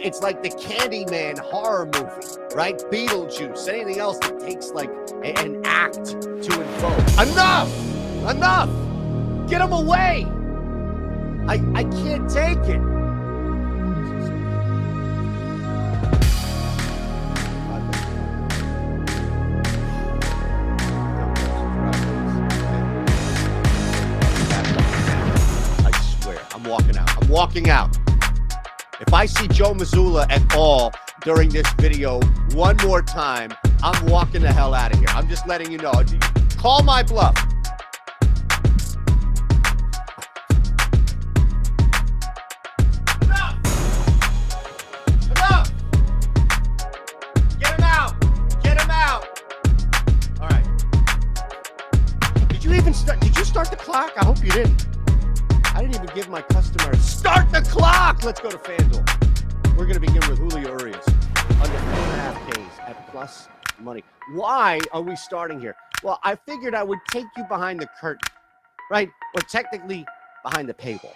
It's like the Candyman horror movie, right? Beetlejuice, anything else that takes like an act to invoke. Enough! Get him away! I can't take it. I swear, I'm walking out. If I see Joe Mazzulla at all during this video one more time, I'm walking the hell out of here. I'm just letting you know. Call my bluff. Enough! Get him out! All right. Did you start the clock? I hope you didn't. I didn't even give my customers start the clock. Let's go to FanDuel. We're going to begin with Julio Urias under 4.5Ks at plus money. Why are we starting here? Well, I figured I would take you behind the curtain, right? Or technically behind the paywall.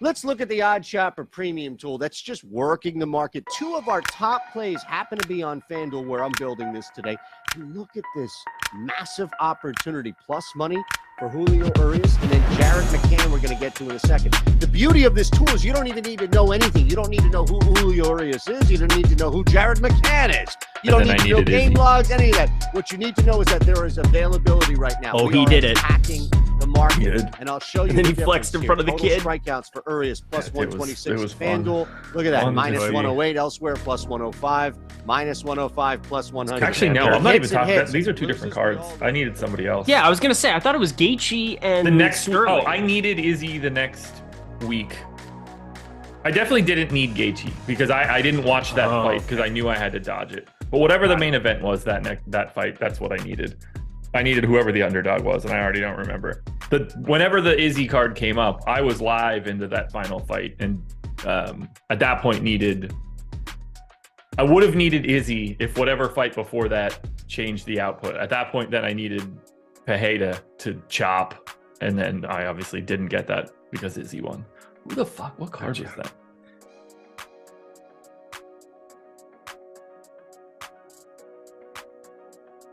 Let's look at the Odd Shopper premium tool that's just working the market. Two of our top plays happen to be on FanDuel, where I'm building this today. And look at this massive opportunity, plus money for Julio Urias and then Jared McCann we're going to get to in a second. The beauty of this tool is you don't even need to know anything. You don't need to know who Julio Urias is. You don't need to know who Jared McCann is. You don't need to know game logs, any of that. What you need to know is that there is availability right now. Oh, he did it. Hacking the market, and I'll show you. And then he flexed in front of the kid. Strikeouts for Urias plus 126. It was FanDuel, look at that, minus 108 elsewhere, plus 105, minus 105, plus 100. Actually, no, I'm not even talking about. These are two different cards. I needed somebody else. Yeah, I was gonna say, I thought it was Gaethje and the next. Sterling. Oh, I needed Izzy the next week. I definitely didn't need Gaethje because I didn't watch that fight because I knew I had to dodge it. But whatever the main event was that fight, that's what I needed. I needed whoever the underdog was, and I already don't remember. Whenever the Izzy card came up, I was live into that final fight, and at that point I would have needed Izzy if whatever fight before that changed the output. At that point, then I needed Pereira to chop, and then I obviously didn't get that because Izzy won. Who the fuck? What card was that?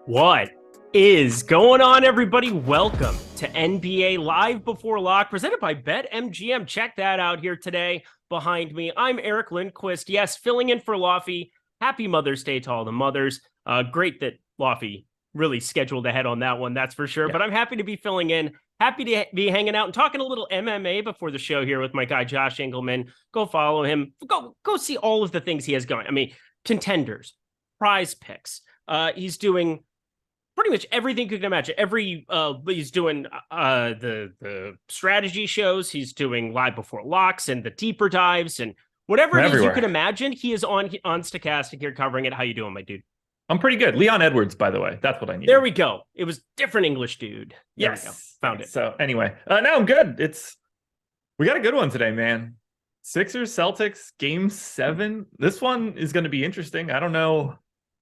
What is going on, everybody? Welcome to NBA Live Before Lock, presented by BetMGM. Check that out here today behind me. I'm Eric Lindquist. Yes, filling in for Laufey. Happy Mother's Day to all the mothers. Great that Laufey really scheduled ahead on that one, that's for sure. Yeah. But I'm happy to be filling in. Happy to be hanging out and talking a little MMA before the show here with my guy, Josh Engleman. Go follow him. Go see all of the things he has going. I mean, contenders, PrizePicks. He's doing pretty much everything you can imagine. He's doing the strategy shows. He's doing live before locks and the deeper dives and whatever it is you can imagine. He is on Stokastic here covering it. How you doing, my dude? I'm pretty good. Leon Edwards, by the way. That's what I need. There we go. It was different English dude. There we go. Found it. So anyway, now I'm good. We got a good one today, man. Sixers, Celtics, game 7. This one is going to be interesting. I don't know.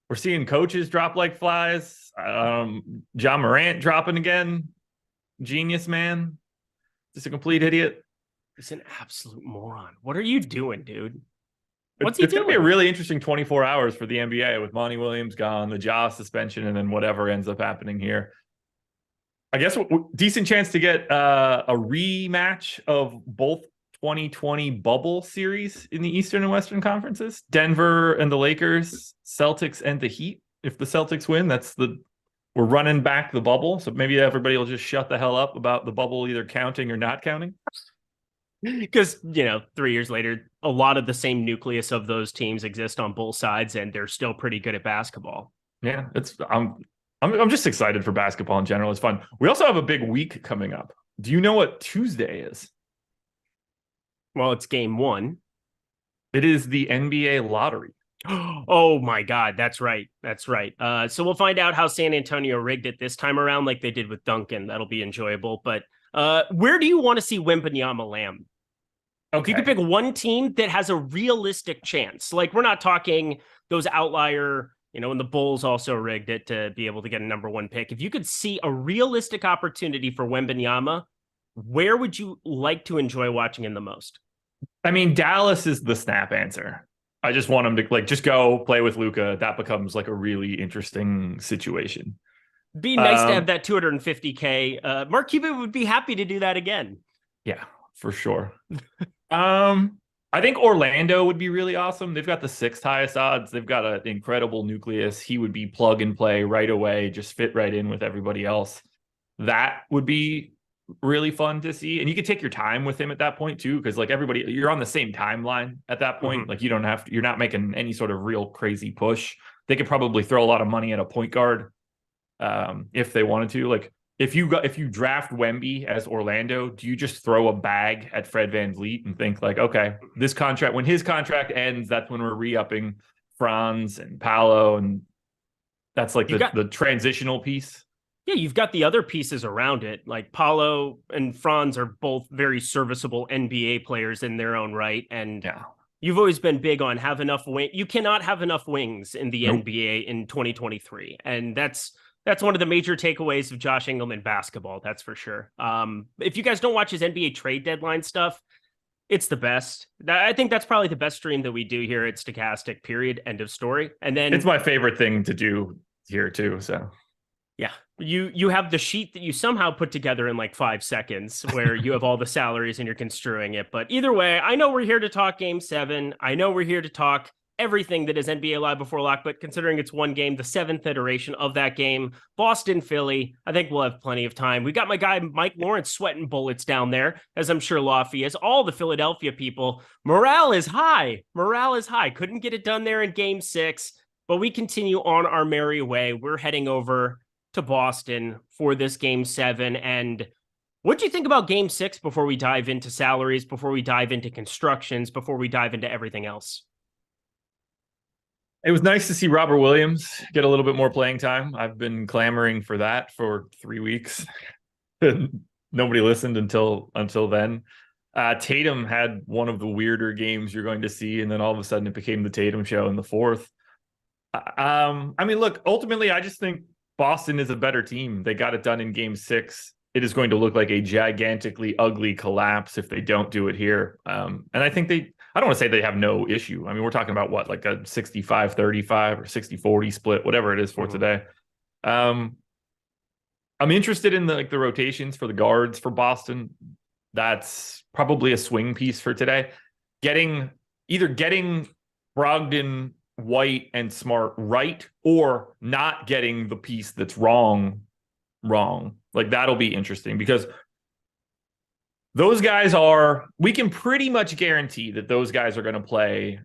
We're seeing coaches drop like flies. John Morant dropping again. Genius, man. Just a complete idiot. He's an absolute moron. What are you doing, dude? It's going to be a really interesting 24 hours for the NBA with Monty Williams gone, the Ja suspension, and then whatever ends up happening here. I guess decent chance to get a rematch of both 2020 bubble series in the Eastern and Western conferences. Denver and the Lakers, Celtics and the Heat. If the Celtics win, we're running back the bubble. So maybe everybody will just shut the hell up about the bubble either counting or not counting. Because, 3 years later, a lot of the same nucleus of those teams exist on both sides, and they're still pretty good at basketball. Yeah, I'm just excited for basketball in general. It's fun. We also have a big week coming up. Do you know what Tuesday is? Well, it's game 1. It is the NBA lottery. Oh my God, that's right. So we'll find out how San Antonio rigged it this time around, like they did with Duncan. That'll be enjoyable. But where do you want to see Wembanyama land? Okay. If you could pick one team that has a realistic chance, like we're not talking those outlier, and the Bulls also rigged it to be able to get a number 1 pick. If you could see a realistic opportunity for Wembanyama, where would you like to enjoy watching him the most? I mean, Dallas is the snap answer. I just want him to just go play with Luka. That becomes like a really interesting situation. Be nice to have that 250K. Mark Cuban would be happy to do that again. Yeah, for sure. I think Orlando would be really awesome. They've got the 6th highest odds. They've got an incredible nucleus. He would be plug and play right away, just fit right in with everybody else. That would be really fun to see. And you could take your time with him at that point too, because like everybody, you're on the same timeline at that point. Like you're not making any sort of real crazy push. They could probably throw a lot of money at a point guard if they wanted to. Like if you draft Wemby as Orlando, do you just throw a bag at Fred VanVleet and think like, okay, this contract, when his contract ends, that's when we're re-upping Franz and Paolo, and that's like the transitional piece. Yeah, you've got the other pieces around it. Like Paolo and Franz are both very serviceable NBA players in their own right. And you've always been big on have enough wing. You cannot have enough wings in the NBA in 2023. And that's one of the major takeaways of Josh Engleman basketball. That's for sure. If you guys don't watch his NBA trade deadline stuff, it's the best. I think that's probably the best stream that we do here at Stokastic, period. End of story. And then it's my favorite thing to do here too. So yeah, you have the sheet that you somehow put together in like 5 seconds where you have all the salaries and you're construing it. But either way, I know we're here to talk Game 7. I know we're here to talk everything that is NBA Live Before Lock, but considering it's one game, the 7th iteration of that game, Boston, Philly, I think we'll have plenty of time. We got my guy Mike Lawrence sweating bullets down there, as I'm sure Lofty is. All the Philadelphia people, morale is high. Morale is high. Couldn't get it done there in Game 6, but we continue on our merry way. We're heading over to Boston for this Game 7. And what do you think about Game 6 before we dive into salaries, before we dive into constructions, before we dive into everything else? It was nice to see Robert Williams get a little bit more playing time. I've been clamoring for that for 3 weeks. Nobody listened until then. Tatum had one of the weirder games you're going to see, and then all of a sudden it became the Tatum show in the 4th. I mean, look, ultimately, I just think Boston is a better team. They got it done in Game 6. It is going to look like a gigantically ugly collapse if they don't do it here. And I think I don't want to say they have no issue. I mean, we're talking about what, like a 65-35 or 60-40 split, whatever it is for today. I'm interested in the rotations for the guards for Boston. That's probably a swing piece for today. Either getting Brogdon, White, and Smart right, or not getting the piece that's wrong. Like that'll be interesting because those guys we can pretty much guarantee that those guys are going to play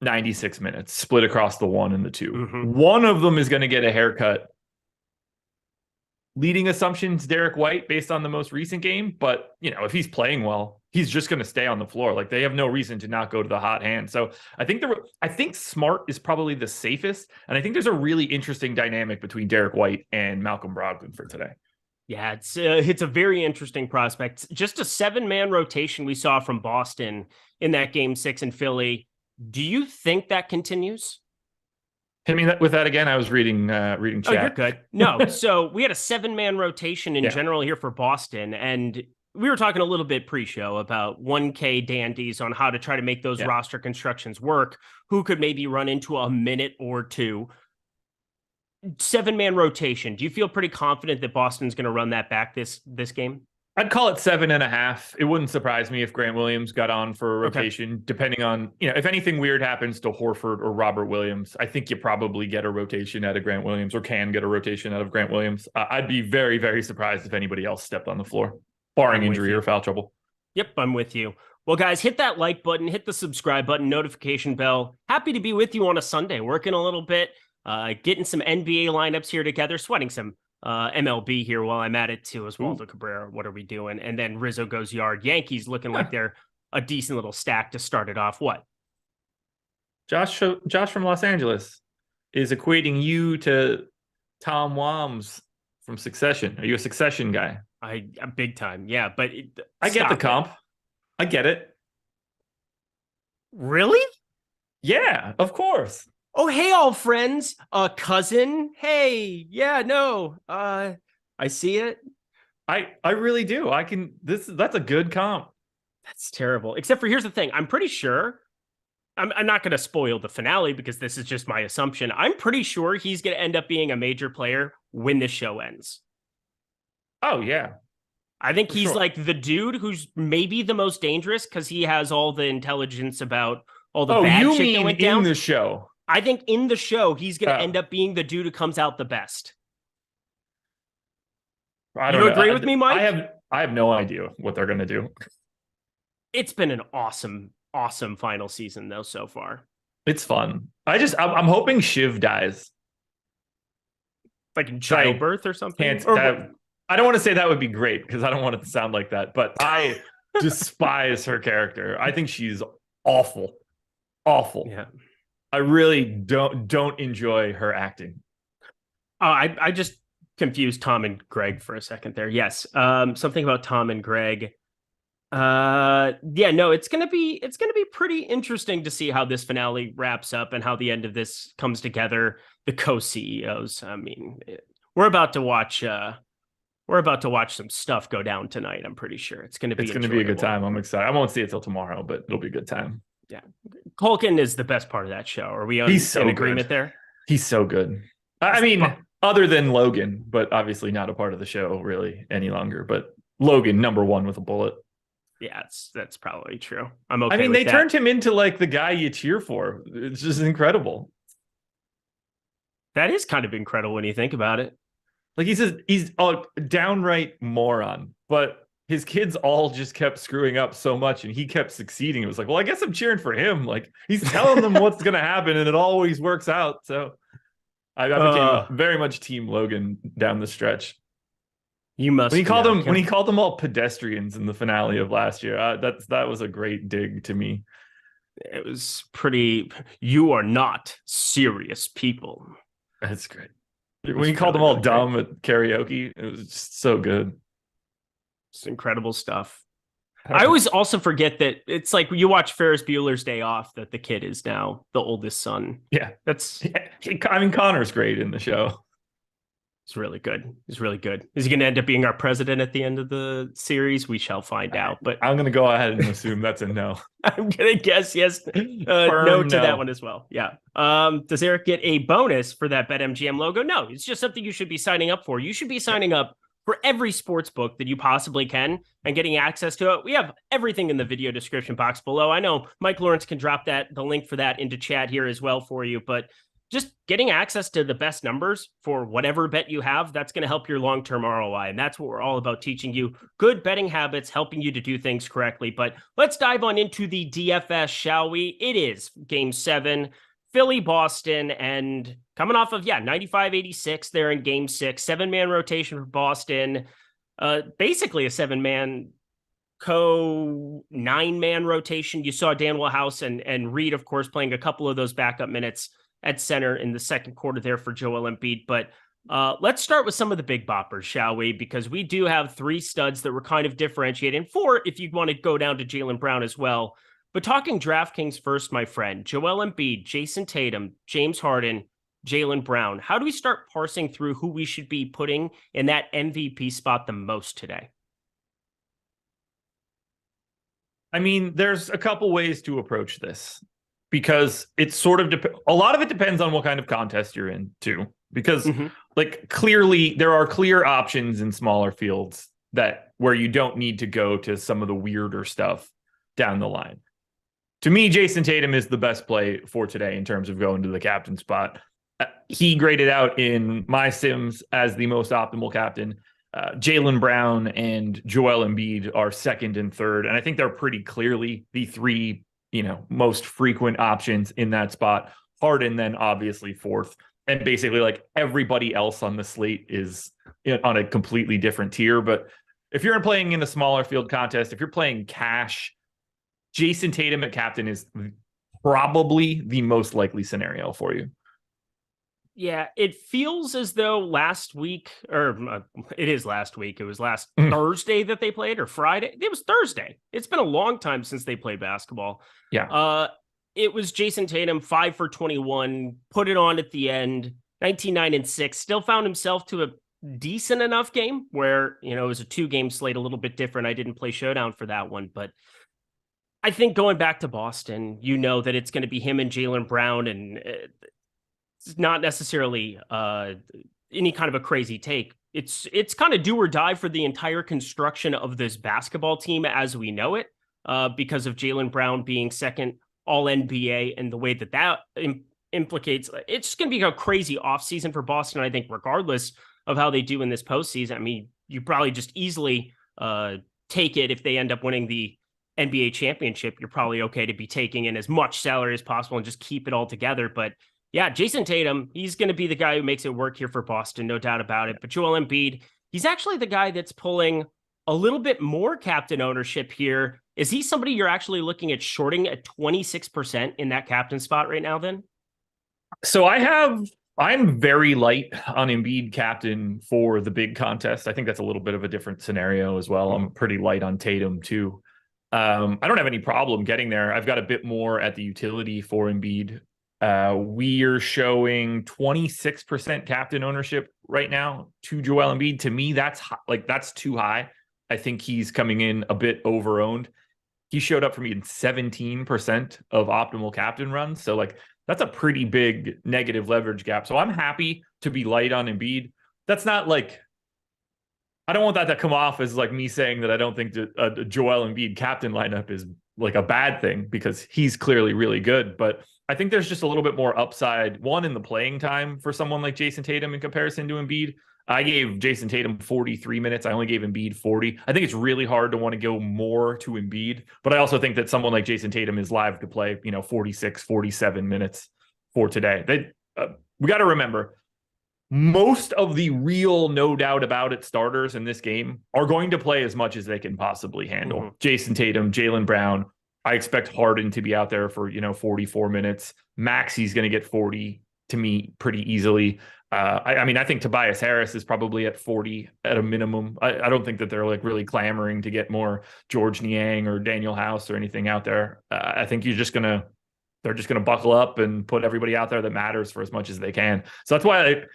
96 minutes split across the 1 and the 2. One of them is going to get a haircut. Leading assumptions, Derek White, based on the most recent game. But, if he's playing well, he's just going to stay on the floor. Like they have no reason to not go to the hot hand. So I think Smart is probably the safest. And I think there's a really interesting dynamic between Derek White and Malcolm Brogdon for today. Yeah, it's a very interesting prospect. Just a 7-man rotation we saw from Boston in that Game 6 in Philly. Do you think that continues? Hit me with that again. I was reading chat. Oh, you're good. No, so we had a 7-man rotation in general here for Boston, and we were talking a little bit pre-show about 1K dandies on how to try to make those roster constructions work, who could maybe run into a minute or two. 7-man rotation. Do you feel pretty confident that Boston's going to run that back this game? I'd call it 7.5. It wouldn't surprise me if Grant Williams got on for a rotation, depending on, if anything weird happens to Horford or Robert Williams. I think you probably get a rotation out of Grant Williams, or can get a rotation out of Grant Williams. I'd be very, very surprised if anybody else stepped on the floor, barring injury or foul trouble. Yep, I'm with you. Well, guys, hit that like button, hit the subscribe button, notification bell. Happy to be with you on a Sunday, working a little bit. Getting some NBA lineups here together, sweating some MLB here while I'm at it too, as Walter Cabrera. What are we doing? And then Rizzo goes yard. Yankees looking like they're a decent little stack to start it off. What? Josh from Los Angeles is equating you to Tom Wams from Succession. Are you a Succession guy? I'm big time. Yeah, but I get the comp. I get it. Really? Yeah, of course. Oh, hey, all friends, cousin. Hey, yeah, no, I see it. I really do. That's a good comp. That's terrible. Except for here's the thing. I'm pretty sure I'm not going to spoil the finale because this is just my assumption. I'm pretty sure he's going to end up being a major player when this show ends. Oh, yeah. I think For he's sure. like the dude who's maybe the most dangerous because he has all the intelligence about all the Oh, bad you shit that mean went down. in the show? I think in the show, he's going to Oh. end up being the dude who comes out the best. I You don't know. agree with me, Mike? I have no idea what they're going to do. It's been an awesome final season though so far. It's fun. I'm hoping Shiv dies. Like in childbirth or something. I don't want to say that would be great because I don't want it to sound like that, but I despise her character. I think she's awful. Awful. Yeah. I really don't enjoy her acting. Oh, I just confused Tom and Greg for a second there. Yes. Something about Tom and Greg. Yeah, no, it's gonna be pretty interesting to see how this finale wraps up and how the end of this comes together. The co-CEOs. I mean, we're about to watch some stuff go down tonight. I'm pretty sure it's gonna be a good time. I'm excited. I won't see it till tomorrow, but it'll be a good time. Yeah, Culkin is the best part of that show. Are we in agreement there? He's so good. I mean, other than Logan, but obviously not a part of the show really any longer. But Logan, number one with a bullet. Yeah, that's probably true. I'm okay. I mean, with they that. turned him into like the guy you cheer for. It's just incredible. That is kind of incredible when you think about it. Like he's a downright moron, but his kids all just kept screwing up so much and he kept succeeding. It was like, well, I guess I'm cheering for him. Like he's telling them what's going to happen and it always works out. So I became very much Team Logan down the stretch. You must. When he called them all pedestrians in the finale of last year, that was a great dig to me. It was pretty. You are not serious people. That's great. When he called them all dumb at karaoke, it was just so good. It's incredible stuff. I always also forget that it's like you watch Ferris Bueller's Day Off that the kid is now the oldest son. Yeah, that's. I mean, Connor's great in the show. He's really good. He's really good. Is he going to end up being our president at the end of the series? We shall find out. But I'm going to go ahead and assume that's a no. I'm going to guess yes. No to that one as well. Yeah. Does Eric get a bonus for that BetMGM logo? No, it's just something you should be signing up for. You should be signing up for every sports book that you possibly can and getting access to it. We have everything in the video description box below. I know Mike Lawrence can drop the link for that into chat here as well for you, but just getting access to the best numbers for whatever bet you have, that's going to help your long-term ROI. And that's what we're all about, teaching you good betting habits, helping you to do things correctly. But let's dive on into the DFS, shall we? It is Game 7, Philly, Boston, and coming off of, 95-86 there in Game 6, 7-man rotation for Boston, basically a 7-man 9-man rotation. You saw Dan House and Reed, of course, playing a couple of those backup minutes at center in the second quarter there for Joel Embiid. But let's start with some of the big boppers, shall we? Because we do have 3 studs that were kind of differentiated, and 4 if you want to go down to Jalen Brown as well. But talking DraftKings first, my friend, Joel Embiid, Jason Tatum, James Harden, Jalen Brown. How do we start parsing through who we should be putting in that MVP spot the most today? I mean, there's a couple ways to approach this, because it's sort of a lot of it depends on what kind of contest you're in too. Because like clearly there are clear options in smaller fields where you don't need to go to some of the weirder stuff down the line. To me, Jason Tatum is the best play for today in terms of going to the captain spot. He graded out in my sims as the most optimal captain. Jalen Brown and Joel Embiid are second and third, and I think they're pretty clearly the 3 most frequent options in that spot. Harden then obviously fourth, and basically like everybody else on the slate is on a completely different tier. But if you're playing in a smaller field contest, if you're playing cash, Jason Tatum at captain is probably the most likely scenario for you. Yeah, it feels as though last week, or it is last week. It was last Thursday that they played, or Friday. It was Thursday. It's been a long time since they played basketball. Yeah. It was Jason Tatum, 5 for 21, put it on at the end, 19-9-6. Still found himself to a decent enough game where, it was a 2-game slate, a little bit different. I didn't play Showdown for that one, but I think going back to Boston, you know that it's going to be him and Jalen Brown, and it's not necessarily any kind of a crazy take. It's kind of do or die for the entire construction of this basketball team as we know it, because of Jalen Brown being second All NBA and the way that implicates. It's just going to be a crazy offseason for Boston. I think regardless of how they do in this postseason, I mean, you probably just easily take it if they end up winning the NBA championship. You're probably okay to be taking in as much salary as possible and just keep it all together. But yeah, Jason Tatum, he's going to be the guy who makes it work here for Boston, no doubt about it. But Joel Embiid, he's actually the guy that's pulling a little bit more captain ownership here. Is he somebody you're actually looking at shorting at 26% in that captain spot right now then? So I'm very light on Embiid captain for the big contest. I think that's a little bit of a different scenario as well. I'm pretty light on Tatum too. I don't have any problem getting there. I've got a bit more at the utility for Embiid. We are showing 26% captain ownership right now to Joel Embiid. To me, that's too high. I think he's coming in a bit over-owned. He showed up for me in 17% of optimal captain runs. So that's a pretty big negative leverage gap. So I'm happy to be light on Embiid. That's not I don't want that to come off as me saying that I don't think that a Joel Embiid captain lineup is a bad thing, because he's clearly really good. But I think there's just a little bit more upside, one, in the playing time for someone like Jason Tatum in comparison to Embiid. I gave Jason Tatum 43 minutes. I only gave Embiid 40. I think it's really hard to want to go more to Embiid, but I also think that someone like Jason Tatum is live to play, 46, 47 minutes for today. We got to remember, most of the real, no doubt about it, starters in this game are going to play as much as they can possibly handle. Mm-hmm. Jason Tatum, Jalen Brown. I expect Harden to be out there for, 44 minutes. Maxi's going to get 40 to me pretty easily. I think Tobias Harris is probably at 40 at a minimum. I don't think that they're really clamoring to get more George Niang or Daniel House or anything out there. I think they're just going to buckle up and put everybody out there that matters for as much as they can. So that's why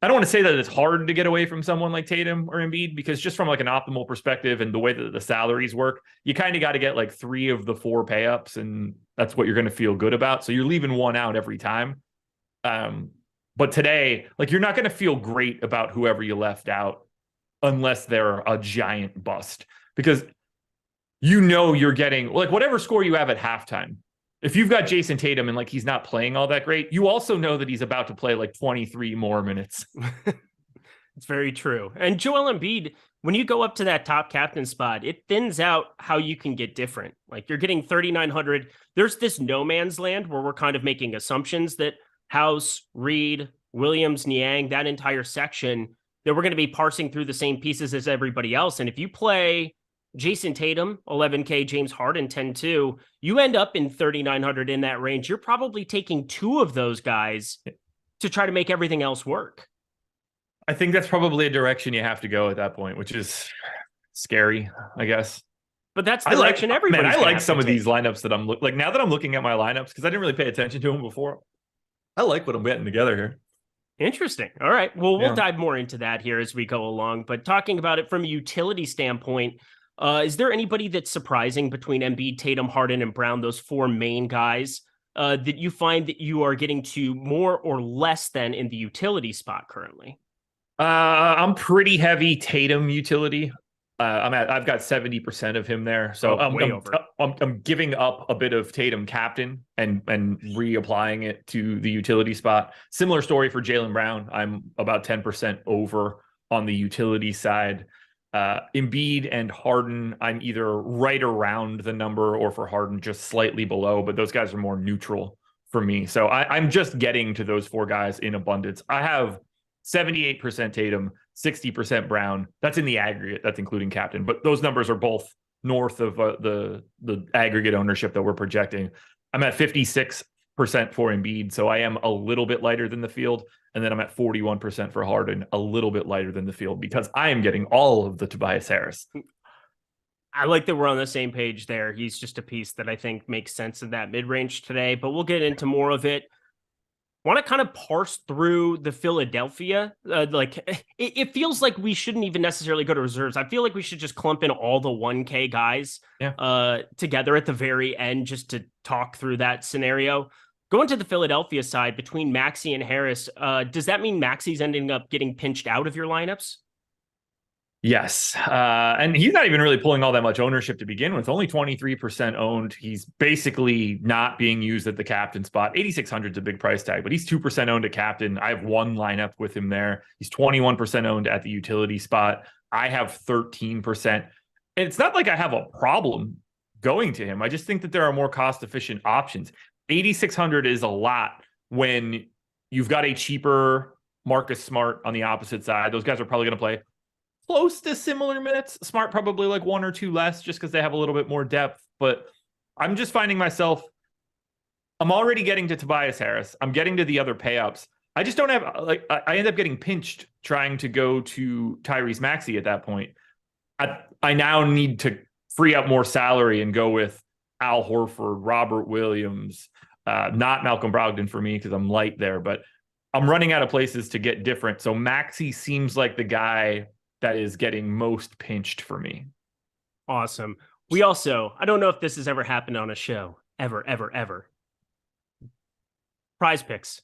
I don't want to say that it's hard to get away from someone like Tatum or Embiid, because just from an optimal perspective and the way that the salaries work, you kind of got to get 3 of the 4 pay-ups, and that's what you're going to feel good about. So you're leaving one out every time. But today, you're not going to feel great about whoever you left out unless they're a giant bust, because you're getting whatever score you have at halftime. If you've got Jason Tatum and he's not playing all that great, you also know that he's about to play 23 more minutes. It's very true. And Joel Embiid, when you go up to that top captain spot, it thins out how you can get different. You're getting 3,900. There's this no man's land where we're kind of making assumptions that House, Reed, Williams, Niang, that entire section, that we're going to be parsing through the same pieces as everybody else. And if you play Jason Tatum, 11K, James Harden, 10-2, you end up in 3,900 in that range. You're probably taking 2 of those guys to try to make everything else work. I think that's probably a direction you have to go at that point, which is scary, I guess. But that's the direction everybody. I like some of these lineups that I'm now that I'm looking at my lineups, because I didn't really pay attention to them before. I like what I'm getting together here. Interesting. All right. Well, we'll dive more into that here as we go along. But talking about it from a utility standpoint, is there anybody that's surprising between Embiid, Tatum, Harden, and Brown, those 4 main guys, that you find that you are getting to more or less than in the utility spot currently? I'm pretty heavy Tatum utility. I've got 70% of him there. So I'm giving up a bit of Tatum captain and reapplying it to the utility spot. Similar story for Jalen Brown. I'm about 10% over on the utility side. Embiid and Harden, I'm either right around the number, or for Harden, just slightly below, but those guys are more neutral for me. So I'm just getting to those 4 guys in abundance. I have 78% Tatum, 60% Brown. That's in the aggregate. That's including captain. But those numbers are both north of the aggregate ownership that we're projecting. I'm at 56% for Embiid, so I am a little bit lighter than the field. And then I'm at 41% for Harden, a little bit lighter than the field, because I am getting all of the Tobias Harris. I like that we're on the same page there. He's just a piece that I think makes sense in that mid-range today, but we'll get into more of it. Want to kind of parse through the Philadelphia? It feels like we shouldn't even necessarily go to reserves. I feel like we should just clump in all the 1K guys together at the very end just to talk through that scenario. Going to the Philadelphia side between Maxey and Harris, does that mean Maxey's ending up getting pinched out of your lineups? Yes. And he's not even really pulling all that much ownership to begin with. Only 23% owned. He's basically not being used at the captain spot. 8,600 is a big price tag, but he's 2% owned at captain. I have one lineup with him there. He's 21% owned at the utility spot. I have 13%. And it's not like I have a problem going to him. I just think that there are more cost-efficient options. 8,600 is a lot when you've got a cheaper Marcus Smart on the opposite side. Those guys are probably going to play close to similar minutes. Smart probably like one or two less just because they have a little bit more depth. But I'm just finding myself, I'm already getting to Tobias Harris. I'm getting to the other payups. I just don't have, I end up getting pinched trying to go to Tyrese Maxey at that point. I now need to free up more salary and go with Al Horford, Robert Williams, not Malcolm Brogdon for me because I'm light there, but I'm running out of places to get different. So Maxey seems like the guy that is getting most pinched for me. Awesome. We also, I don't know if this has ever happened on a show, ever. PrizePicks.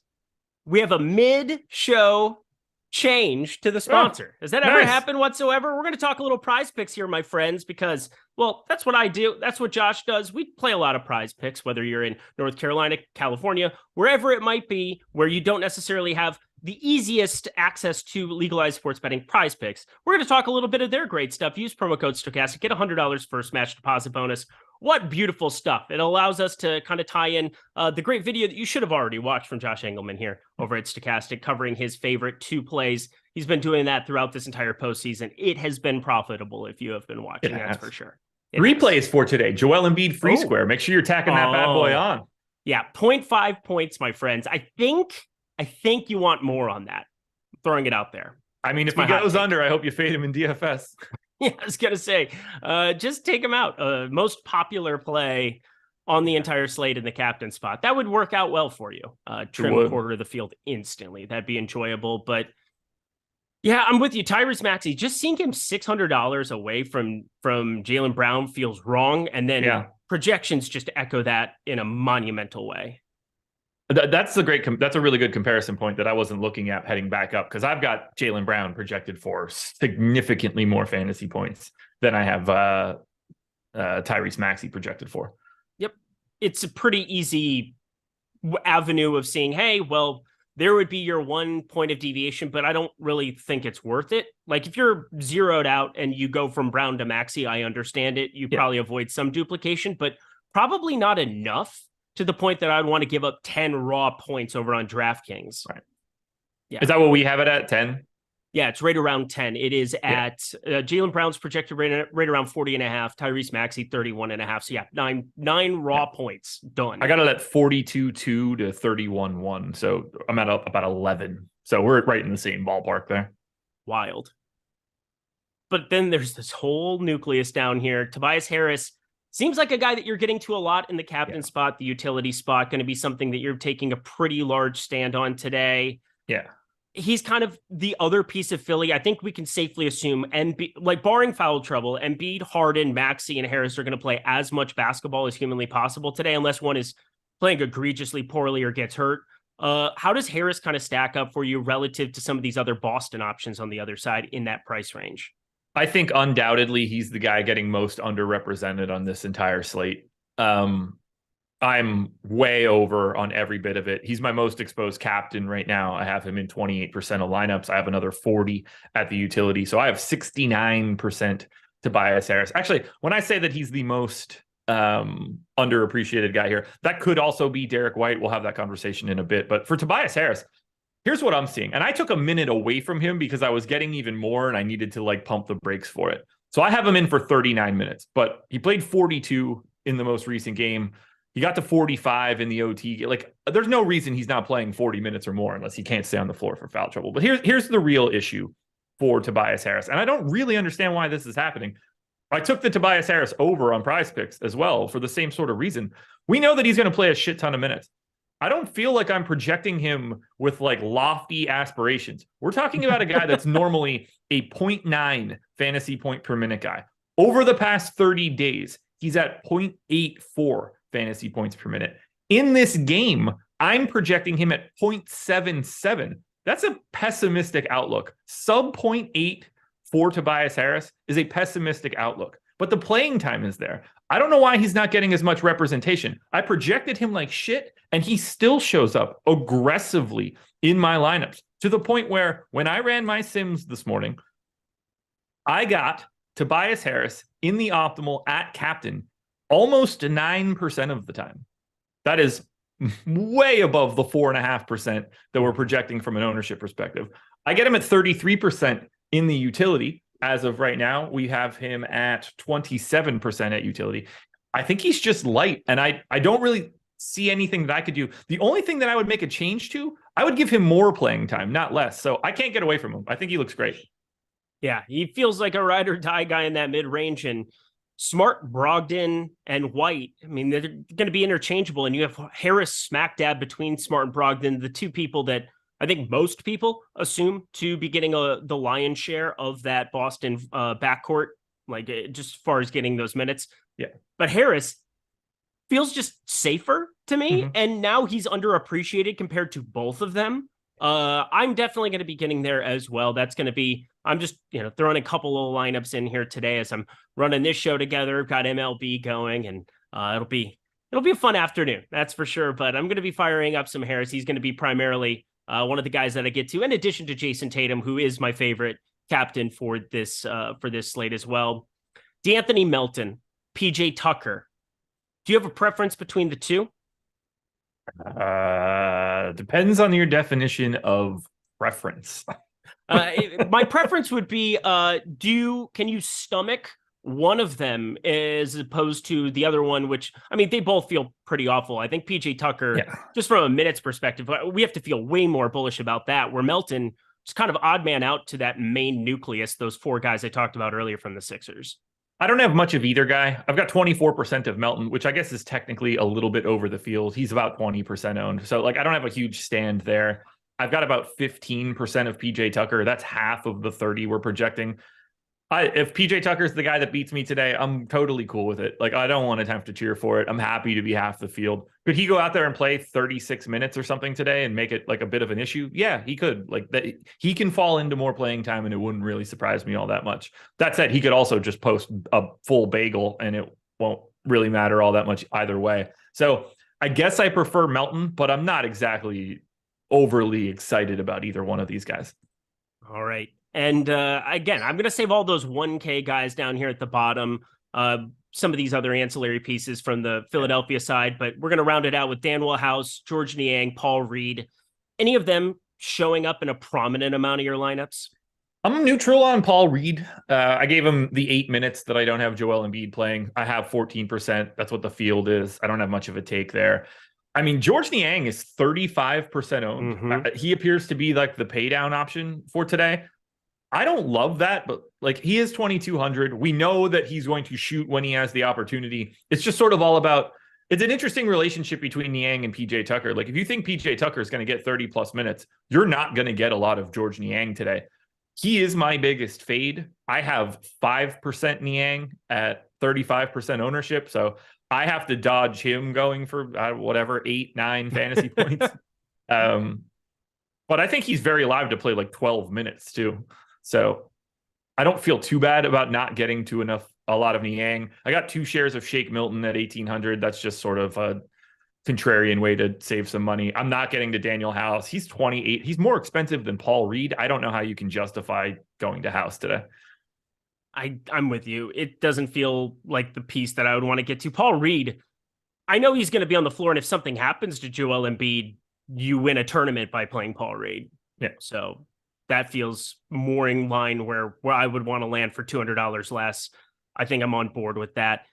We have a mid-show change to the sponsor. Has that ever happened whatsoever? We're going to talk a little PrizePicks here, my friends, because, well, that's what I do. That's what Josh does. We play a lot of PrizePicks, whether you're in North Carolina, California, wherever it might be, where you don't necessarily have the easiest access to legalized sports betting. PrizePicks. We're going to talk a little bit of their great stuff. Use promo code Stokastic. Get $100 first match deposit bonus. What beautiful stuff. It allows us to kind of tie in the great video that you should have already watched from Josh Engleman here over at Stokastic, covering his favorite 2 plays. He's been doing that throughout this entire postseason. It has been profitable if you have been watching, that's for sure. Replays for today. Joel Embiid free square. Make sure you're tacking that bad boy on. Yeah, 0.5 points, my friends. I think you want more on that. I'm throwing it out there. I mean, if he goes under, I hope you fade him in DFS. Yeah, I was going to say, just take him out. Most popular play on the entire slate in the captain spot. That would work out well for you. Trim a quarter of the field instantly. That'd be enjoyable. But yeah, I'm with you. Tyrese Maxey, just seeing him $600 away from Jalen Brown feels wrong. And then projections just echo that in a monumental way. That's a really good comparison point that I wasn't looking at heading back up, because I've got Jalen Brown projected for significantly more fantasy points than I have Tyrese Maxey projected for. Yep. It's a pretty easy avenue of seeing, hey, well, there would be your 1 point of deviation, but I don't really think it's worth it. Like if you're zeroed out and you go from Brown to Maxey, I understand it. You probably avoid some duplication, but probably not enough to the point that I'd want to give up 10 raw points over on DraftKings. Right. Yeah. Is that what we have it at, 10? Yeah, it's right around 10. It is at Jalen Brown's projected right around 40.5. Tyrese Maxey 31.5. So yeah, nine raw points done. I got it at 42.2 to 31.1. So I'm at about 11. So we're right in the same ballpark there. Wild. But then there's this whole nucleus down here. Tobias Harris seems like a guy that you're getting to a lot in the captain spot, the utility spot, going to be something that you're taking a pretty large stand on today. Yeah. He's kind of the other piece of Philly. I think we can safely assume, barring foul trouble, Embiid, Harden, Maxey, and Harris are going to play as much basketball as humanly possible today, unless one is playing egregiously poorly or gets hurt. How does Harris kind of stack up for you relative to some of these other Boston options on the other side in that price range? I think undoubtedly he's the guy getting most underrepresented on this entire slate. I'm way over on every bit of it. He's my most exposed captain right now. I have him in 28% of lineups. I have another 40 at the utility. So I have 69% Tobias Harris. Actually, when I say that he's the most underappreciated guy here, that could also be Derek White. We'll have that conversation in a bit. But for Tobias Harris, here's what I'm seeing. And I took a minute away from him because I was getting even more and I needed to pump the brakes for it. So I have him in for 39 minutes, but he played 42 in the most recent game. He got to 45 in the OT. There's no reason he's not playing 40 minutes or more unless he can't stay on the floor for foul trouble. But here's the real issue for Tobias Harris. And I don't really understand why this is happening. I took the Tobias Harris over on PrizePicks as well for the same sort of reason. We know that he's going to play a shit ton of minutes. I don't feel like I'm projecting him with like lofty aspirations. We're talking about a guy that's normally a 0.9 fantasy point per minute guy. Over the past 30 days, he's at 0.84 fantasy points per minute. In this game, I'm projecting him at 0.77. That's a pessimistic outlook. Sub 0.8 for Tobias Harris is a pessimistic outlook, but the playing time is there. I don't know why he's not getting as much representation. I projected him like shit, and he still shows up aggressively in my lineups to the point where when I ran my sims this morning, I got Tobias Harris in the optimal at captain almost 9% of the time. That is way above the 4.5% that we're projecting from an ownership perspective. I get him at 33% in the utility. As of right now, we have him at 27% at utility. I think he's just light, and I don't really see anything that I could do. The only thing that I would make a change to, I would give him more playing time, not less. So I can't get away from him. I think he looks great. Yeah, he feels like a ride or die guy in that mid-range, and Smart, Brogdon, and White, I mean, they're going to be interchangeable, and you have Harris smack dab between Smart and Brogdon, the two people that I think most people assume to be getting the lion's share of that Boston backcourt, like just as far as getting those minutes. Yeah. But Harris feels just safer to me, and now he's underappreciated compared to both of them. I'm definitely going to be getting there as well. That's going to be, I'm just, throwing a couple of lineups in here today as I'm running this show together. Got MLB going, and it'll be a fun afternoon. That's for sure. But I'm going to be firing up some Harris. He's going to be primarily one of the guys that I get to, in addition to Jason Tatum, who is my favorite captain for this slate as well. D'Anthony Melton, PJ Tucker. Do you have a preference between the two? Depends on your definition of preference. My preference would be, can you stomach one of them as opposed to the other one, which, I mean, they both feel pretty awful. I think PJ Tucker, just from a minutes perspective, we have to feel way more bullish about that, where Melton is kind of odd man out to that main nucleus, those four guys I talked about earlier from the Sixers. I don't have much of either guy. I've got 24% of Melton, which I guess is technically a little bit over the field. He's about 20% owned. So I don't have a huge stand there. I've got about 15% of PJ Tucker. That's half of the 30 we're projecting. If PJ Tucker's the guy that beats me today, I'm totally cool with it. I don't want to have to cheer for it. I'm happy to be half the field. Could he go out there and play 36 minutes or something today and make it a bit of an issue? Yeah, he could. He can fall into more playing time, and it wouldn't really surprise me all that much. That said, he could also just post a full bagel, and it won't really matter all that much either way. So I guess I prefer Melton, but I'm not exactly overly excited about either one of these guys. All right. And again, I'm going to save all those 1K guys down here at the bottom. Some of these other ancillary pieces from the Philadelphia side, but we're going to round it out with Danuel House, George Niang, Paul Reed. Any of them showing up in a prominent amount of your lineups? I'm neutral on Paul Reed. I gave him the 8 minutes that I don't have Joel Embiid playing. I have 14%. That's what the field is. I don't have much of a take there. I mean, George Niang is 35% owned. He appears to be the pay down option for today. I don't love that, but he is 2,200. We know that he's going to shoot when he has the opportunity. It's just sort of all about, it's an interesting relationship between Niang and PJ Tucker. If you think PJ Tucker is going to get 30 plus minutes, you're not going to get a lot of George Niang today. He is my biggest fade. I have 5% Niang at 35% ownership. So I have to dodge him going for 8, 9 fantasy points. But I think he's very live to play 12 minutes too. So I don't feel too bad about not getting to a lot of Niang. I got 2 shares of Shake Milton at 1,800. That's just sort of a contrarian way to save some money. I'm not getting to Danuel House. He's 28. He's more expensive than Paul Reed. I don't know how you can justify going to House today. I'm with you. It doesn't feel like the piece that I would want to get to. Paul Reed, I know he's going to be on the floor, and if something happens to Joel Embiid, you win a tournament by playing Paul Reed. Yeah. So that feels more in line where I would want to land for $200 less. I think I'm on board with that.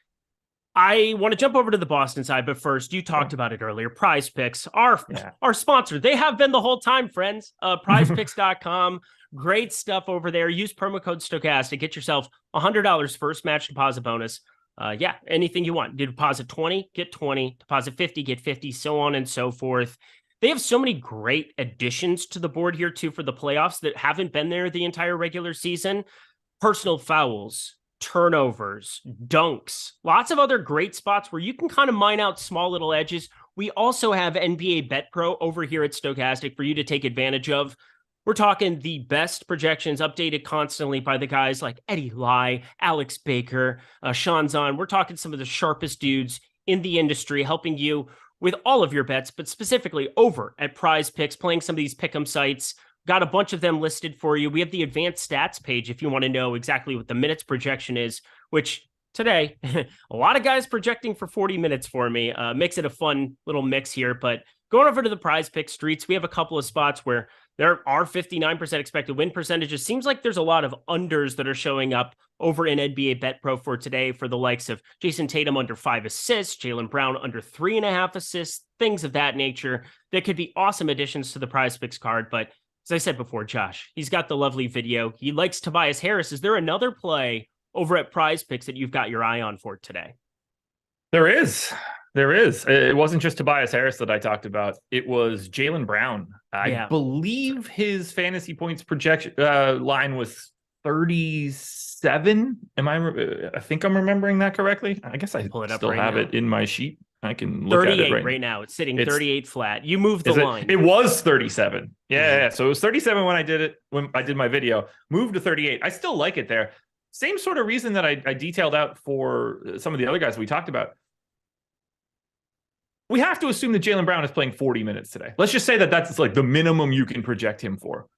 I want to jump over to the Boston side, but first, you talked about it earlier. PrizePicks, our sponsor. They have been the whole time, friends. PrizePicks.com. Great stuff over there. Use promo code Stokastic. Get yourself $100 first match deposit bonus Yeah, anything you want. You deposit 20, get 20, deposit 50, get 50, so on and so forth. They have so many great additions to the board here too for the playoffs that haven't been there the entire regular season. Personal fouls, turnovers, dunks, lots of other great spots where you can kind of mine out small little edges. We also have NBA Bet Pro over here at Stokastic for you to take advantage of. We're talking the best projections updated constantly by the guys like Eddie Lai, Alex Baker, Sean Zahn. We're talking some of the sharpest dudes in the industry helping you with all of your bets, but specifically over at PrizePicks, playing some of these pick'em sites. Got a bunch of them listed for you. We have the advanced stats page if you want to know exactly what the minutes projection is, which today, a lot of guys projecting for 40 minutes for me. Makes it a fun little mix here, but going over to the PrizePicks streets, we have a couple of spots where there are 59% expected win percentages. Seems like there's a lot of unders that are showing up over in NBA Bet Pro for today for the likes of Jason Tatum under 5 assists, Jalen Brown under 3.5 assists, things of that nature that could be awesome additions to the PrizePicks card. But as I said before, Josh, he's got the lovely video. He likes Tobias Harris. Is there another play over at PrizePicks that you've got your eye on for today? There is. There is. It wasn't just Tobias Harris that I talked about. It was Jalen Brown. I believe his fantasy points projection line was 37. I think I'm remembering that correctly. I guess I still have it in my sheet. I can look at it right now. It's sitting 38 flat. You moved the line. It was 37. Yeah. So it was 37 when I did it, when I did my video. Moved to 38. I still like it there. Same sort of reason that I detailed out for some of the other guys we talked about. We have to assume that Jalen Brown is playing 40 minutes today. Let's just say that that's like the minimum you can project him for.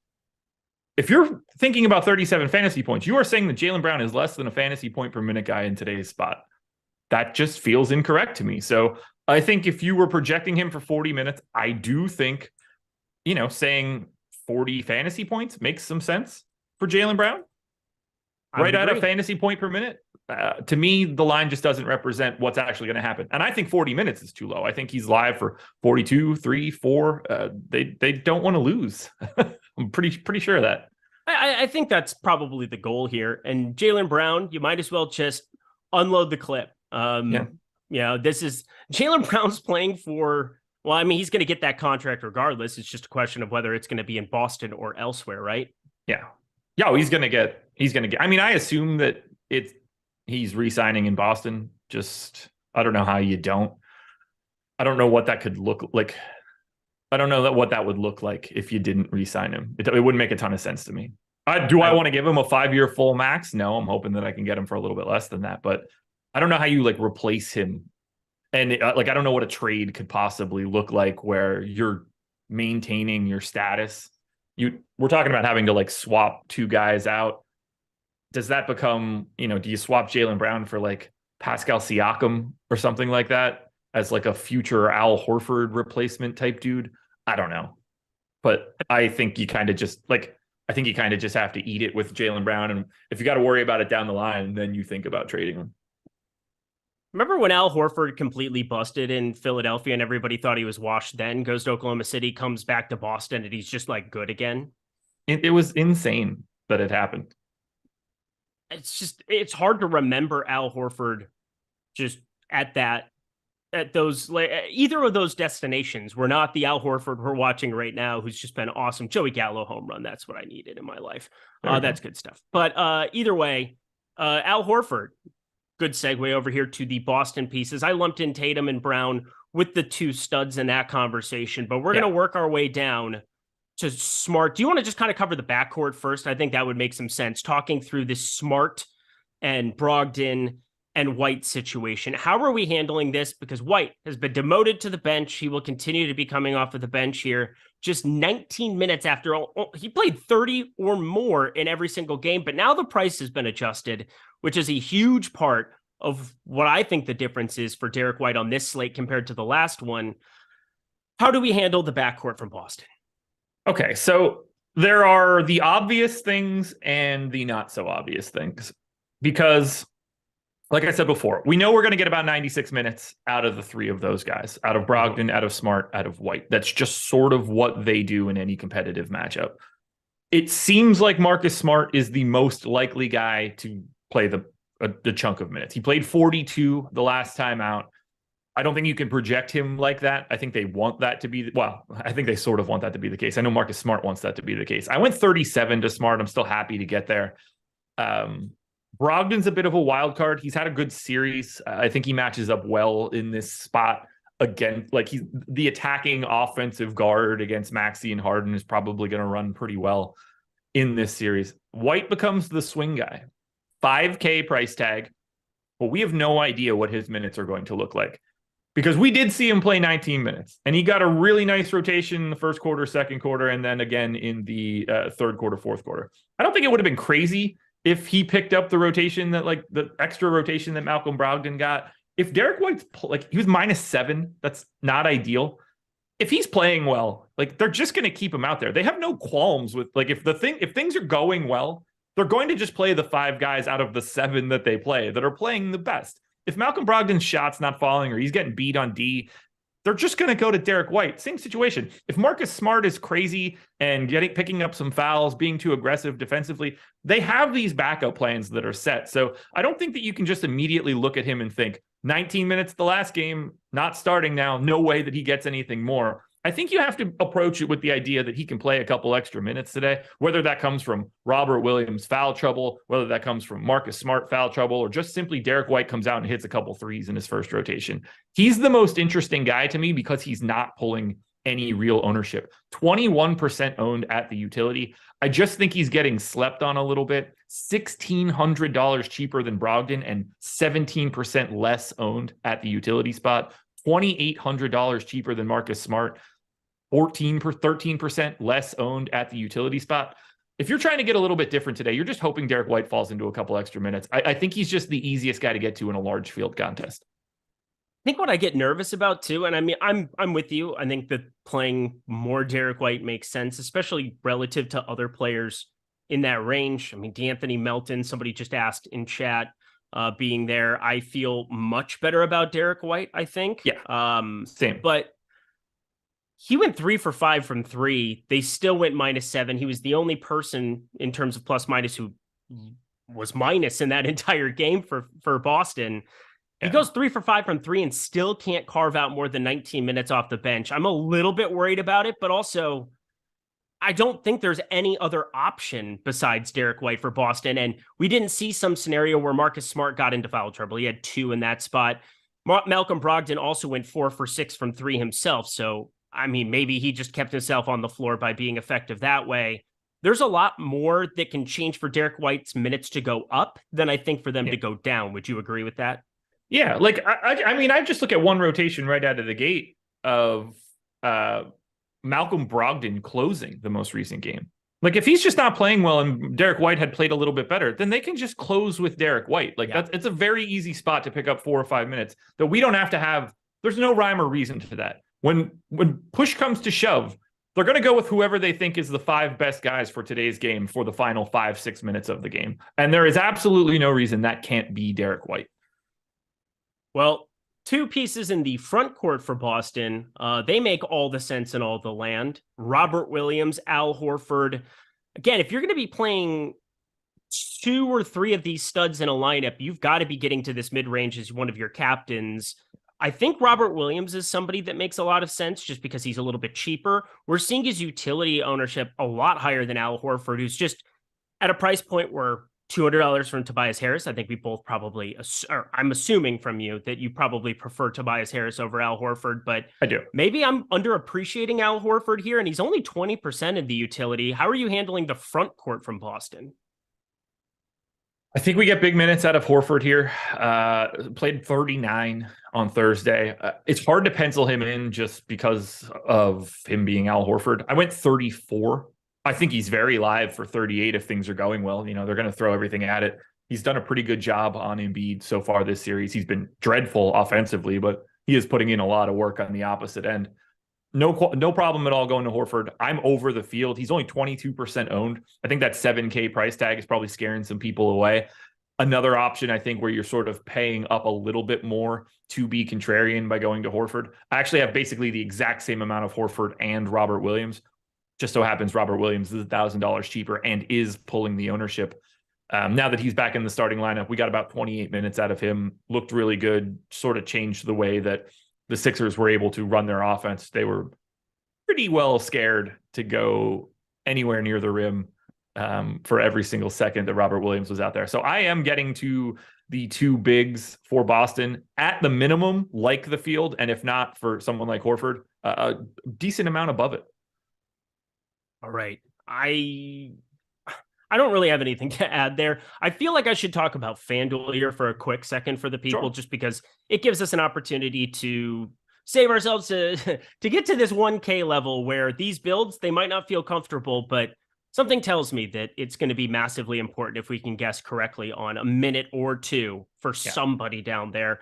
If you're thinking about 37 fantasy points, you are saying that Jalen Brown is less than a fantasy point per minute guy in today's spot. That just feels incorrect to me. So I think if you were projecting him for 40 minutes, I do think, saying 40 fantasy points makes some sense for Jalen Brown. Right at a fantasy point per minute. To me, the line just doesn't represent what's actually going to happen. And I think 40 minutes is too low. I think he's live for 42, 3, 4. They don't want to lose. I'm pretty sure of that. I think that's probably the goal here. And Jalen Brown, you might as well just unload the clip. This is Jalen Brown's playing for, he's going to get that contract regardless. It's just a question of whether it's going to be in Boston or elsewhere, right? Yeah. Yeah, he's going to get, I assume that he's re-signing in Boston. Just, I don't know how you don't. I don't know what that could look like. I don't know what that would look like if you didn't re-sign him. It wouldn't make a ton of sense to me. Do I want to give him a 5-year full max? No, I'm hoping that I can get him for a little bit less than that. But I don't know how you replace him. And I don't know what a trade could possibly look like where you're maintaining your status. We're talking about having to swap two guys out. Does that become, do you swap Jalen Brown for Pascal Siakam or something like that as a future Al Horford replacement type dude? I don't know. But I think you kind of just have to eat it with Jalen Brown. And if you got to worry about it down the line, then you think about trading him. Remember when Al Horford completely busted in Philadelphia and everybody thought he was washed then, goes to Oklahoma City, comes back to Boston, and he's just good again? It was insane that it happened. It's hard to remember Al Horford just at those, either of those destinations were not the Al Horford we're watching right now, who's just been awesome. Joey Gallo home run. That's what I needed in my life. That's good stuff. But either way, Al Horford, good segue over here to the Boston pieces. I lumped in Tatum and Brown with the two studs in that conversation, but we're going to work our way down to Smart. Do you want to just kind of cover the backcourt first? I think that would make some sense. Talking through this Smart and Brogdon and White situation. How are we handling this? Because White has been demoted to the bench. He will continue to be coming off of the bench here. Just 19 minutes after all, he played 30 or more in every single game, but now the price has been adjusted, which is a huge part of what I think the difference is for Derek White on this slate compared to the last one. How do we handle the backcourt from Boston? Okay, so there are the obvious things and the not so obvious things, because like I said before, we know we're going to get about 96 minutes out of the three of those guys, out of Brogdon, out of Smart, out of White. That's just sort of what they do in any competitive matchup. It seems like Marcus Smart is the most likely guy to play the a chunk of minutes. He played 42 the last time out. I don't think you can project him like that. I think they want that to be, I think they sort of want that to be the case. I know Marcus Smart wants that to be the case. I went 37 to Smart. I'm still happy to get there. Brogdon's a bit of a wild card. He's had a good series. I think he matches up well in this spot. Again, like he's the attacking offensive guard against Maxey and Harden is probably going to run pretty well in this series. White becomes the swing guy. $5K price tag, but we have no idea what his minutes are going to look like because we did see him play 19 minutes and he got a really nice rotation in the first quarter, second quarter, and then again in the third quarter, fourth quarter. I don't think it would have been crazy if he picked up the rotation that like the extra rotation that Malcolm Brogdon got. If Derek White's like, he was -7, that's not ideal. If he's playing well, like they're just going to keep him out there. They have no qualms with like, if things are going well, they're going to just play the 5 guys out of the 7 that they play that are playing the best. If Malcolm Brogdon's shot's not falling or he's getting beat on D, they're just going to go to Derek White. Same situation. If Marcus Smart is crazy and picking up some fouls, being too aggressive defensively, they have these backup plans that are set. So I don't think that you can just immediately look at him and think 19 minutes the last game, not starting now, no way that he gets anything more. I think you have to approach it with the idea that he can play a couple extra minutes today, whether that comes from Robert Williams foul trouble, whether that comes from Marcus Smart foul trouble, or just simply Derek White comes out and hits a couple threes in his first rotation. He's the most interesting guy to me because he's not pulling any real ownership. 21% owned at the utility. I just think he's getting slept on a little bit. $1,600 cheaper than Brogdon and 17% less owned at the utility spot. $2,800 cheaper than Marcus Smart, 13% less owned at the utility spot. If you're trying to get a little bit different today, you're just hoping Derek White falls into a couple extra minutes. I think he's just the easiest guy to get to in a large field contest. I think what I get nervous about too, and I mean, I'm with you. I think that playing more Derek White makes sense, especially relative to other players in that range. I mean, D'Anthony Melton, somebody just asked in chat, being there. I feel much better about Derek White, I think. Yeah. Same. But he went 3 for 5 from 3. They still went -7. He was the only person in terms of plus minus who was minus in that entire game for Boston. He goes 3 for 5 from 3 and still can't carve out more than 19 minutes off the bench. I'm a little bit worried about it, but also I don't think there's any other option besides Derek White for Boston. And we didn't see some scenario where Marcus Smart got into foul trouble. He had 2 in that spot. Malcolm Brogdon also went 4 for 6 from 3 himself. So, I mean, maybe he just kept himself on the floor by being effective that way. There's a lot more that can change for Derek White's minutes to go up than I think for them to go down. Would you agree with that? Yeah, like I mean, I just look at one rotation right out of the gate of Malcolm Brogdon closing the most recent game. Like if he's just not playing well and Derek White had played a little bit better, then they can just close with Derek White. Like it's a very easy spot to pick up 4 or 5 minutes that we don't have to have. There's no rhyme or reason to that. When push comes to shove, they're going to go with whoever they think is the 5 best guys for today's game for the final 5-6 minutes of the game. And there is absolutely no reason that can't be Derek White. Well, 2 pieces in the front court for Boston. They make all the sense in all the land. Robert Williams, Al Horford. Again, if you're going to be playing 2 or 3 of these studs in a lineup, you've got to be getting to this mid-range as one of your captains. I think Robert Williams is somebody that makes a lot of sense just because he's a little bit cheaper. We're seeing his utility ownership a lot higher than Al Horford, who's just at a price point where $200 from Tobias Harris. I think we both probably, or I'm assuming from you that you probably prefer Tobias Harris over Al Horford, but I do. Maybe I'm underappreciating Al Horford here, and he's only 20% of the utility. How are you handling the front court from Boston? I think we get big minutes out of Horford here. Played 39 on Thursday. It's hard to pencil him in just because of him being Al Horford. I went 34. I think he's very live for 38 if things are going well. You know, they're going to throw everything at it. He's done a pretty good job on Embiid so far this series. He's been dreadful offensively, but he is putting in a lot of work on the opposite end. No problem at all going to Horford. I'm over the field. He's only 22% owned. I think that 7K price tag is probably scaring some people away. Another option, I think, where you're sort of paying up a little bit more to be contrarian by going to Horford. I actually have basically the exact same amount of Horford and Robert Williams. Just so happens Robert Williams is $1,000 cheaper and is pulling the ownership. Now that he's back in the starting lineup, we got about 28 minutes out of him. Looked really good, sort of changed the way that the Sixers were able to run their offense. They were pretty well scared to go anywhere near the rim for every single second that Robert Williams was out there. So I am getting to the two bigs for Boston at the minimum, like the field, and if not for someone like Horford, a decent amount above it. All right. I don't really have anything to add there. I feel like I should talk about FanDuel here for a quick second for the people, Sure. just because it gives us an opportunity to save ourselves to get to this 1K level where these builds, they might not feel comfortable, but something tells me that it's going to be massively important if we can guess correctly on a minute or two for somebody down there.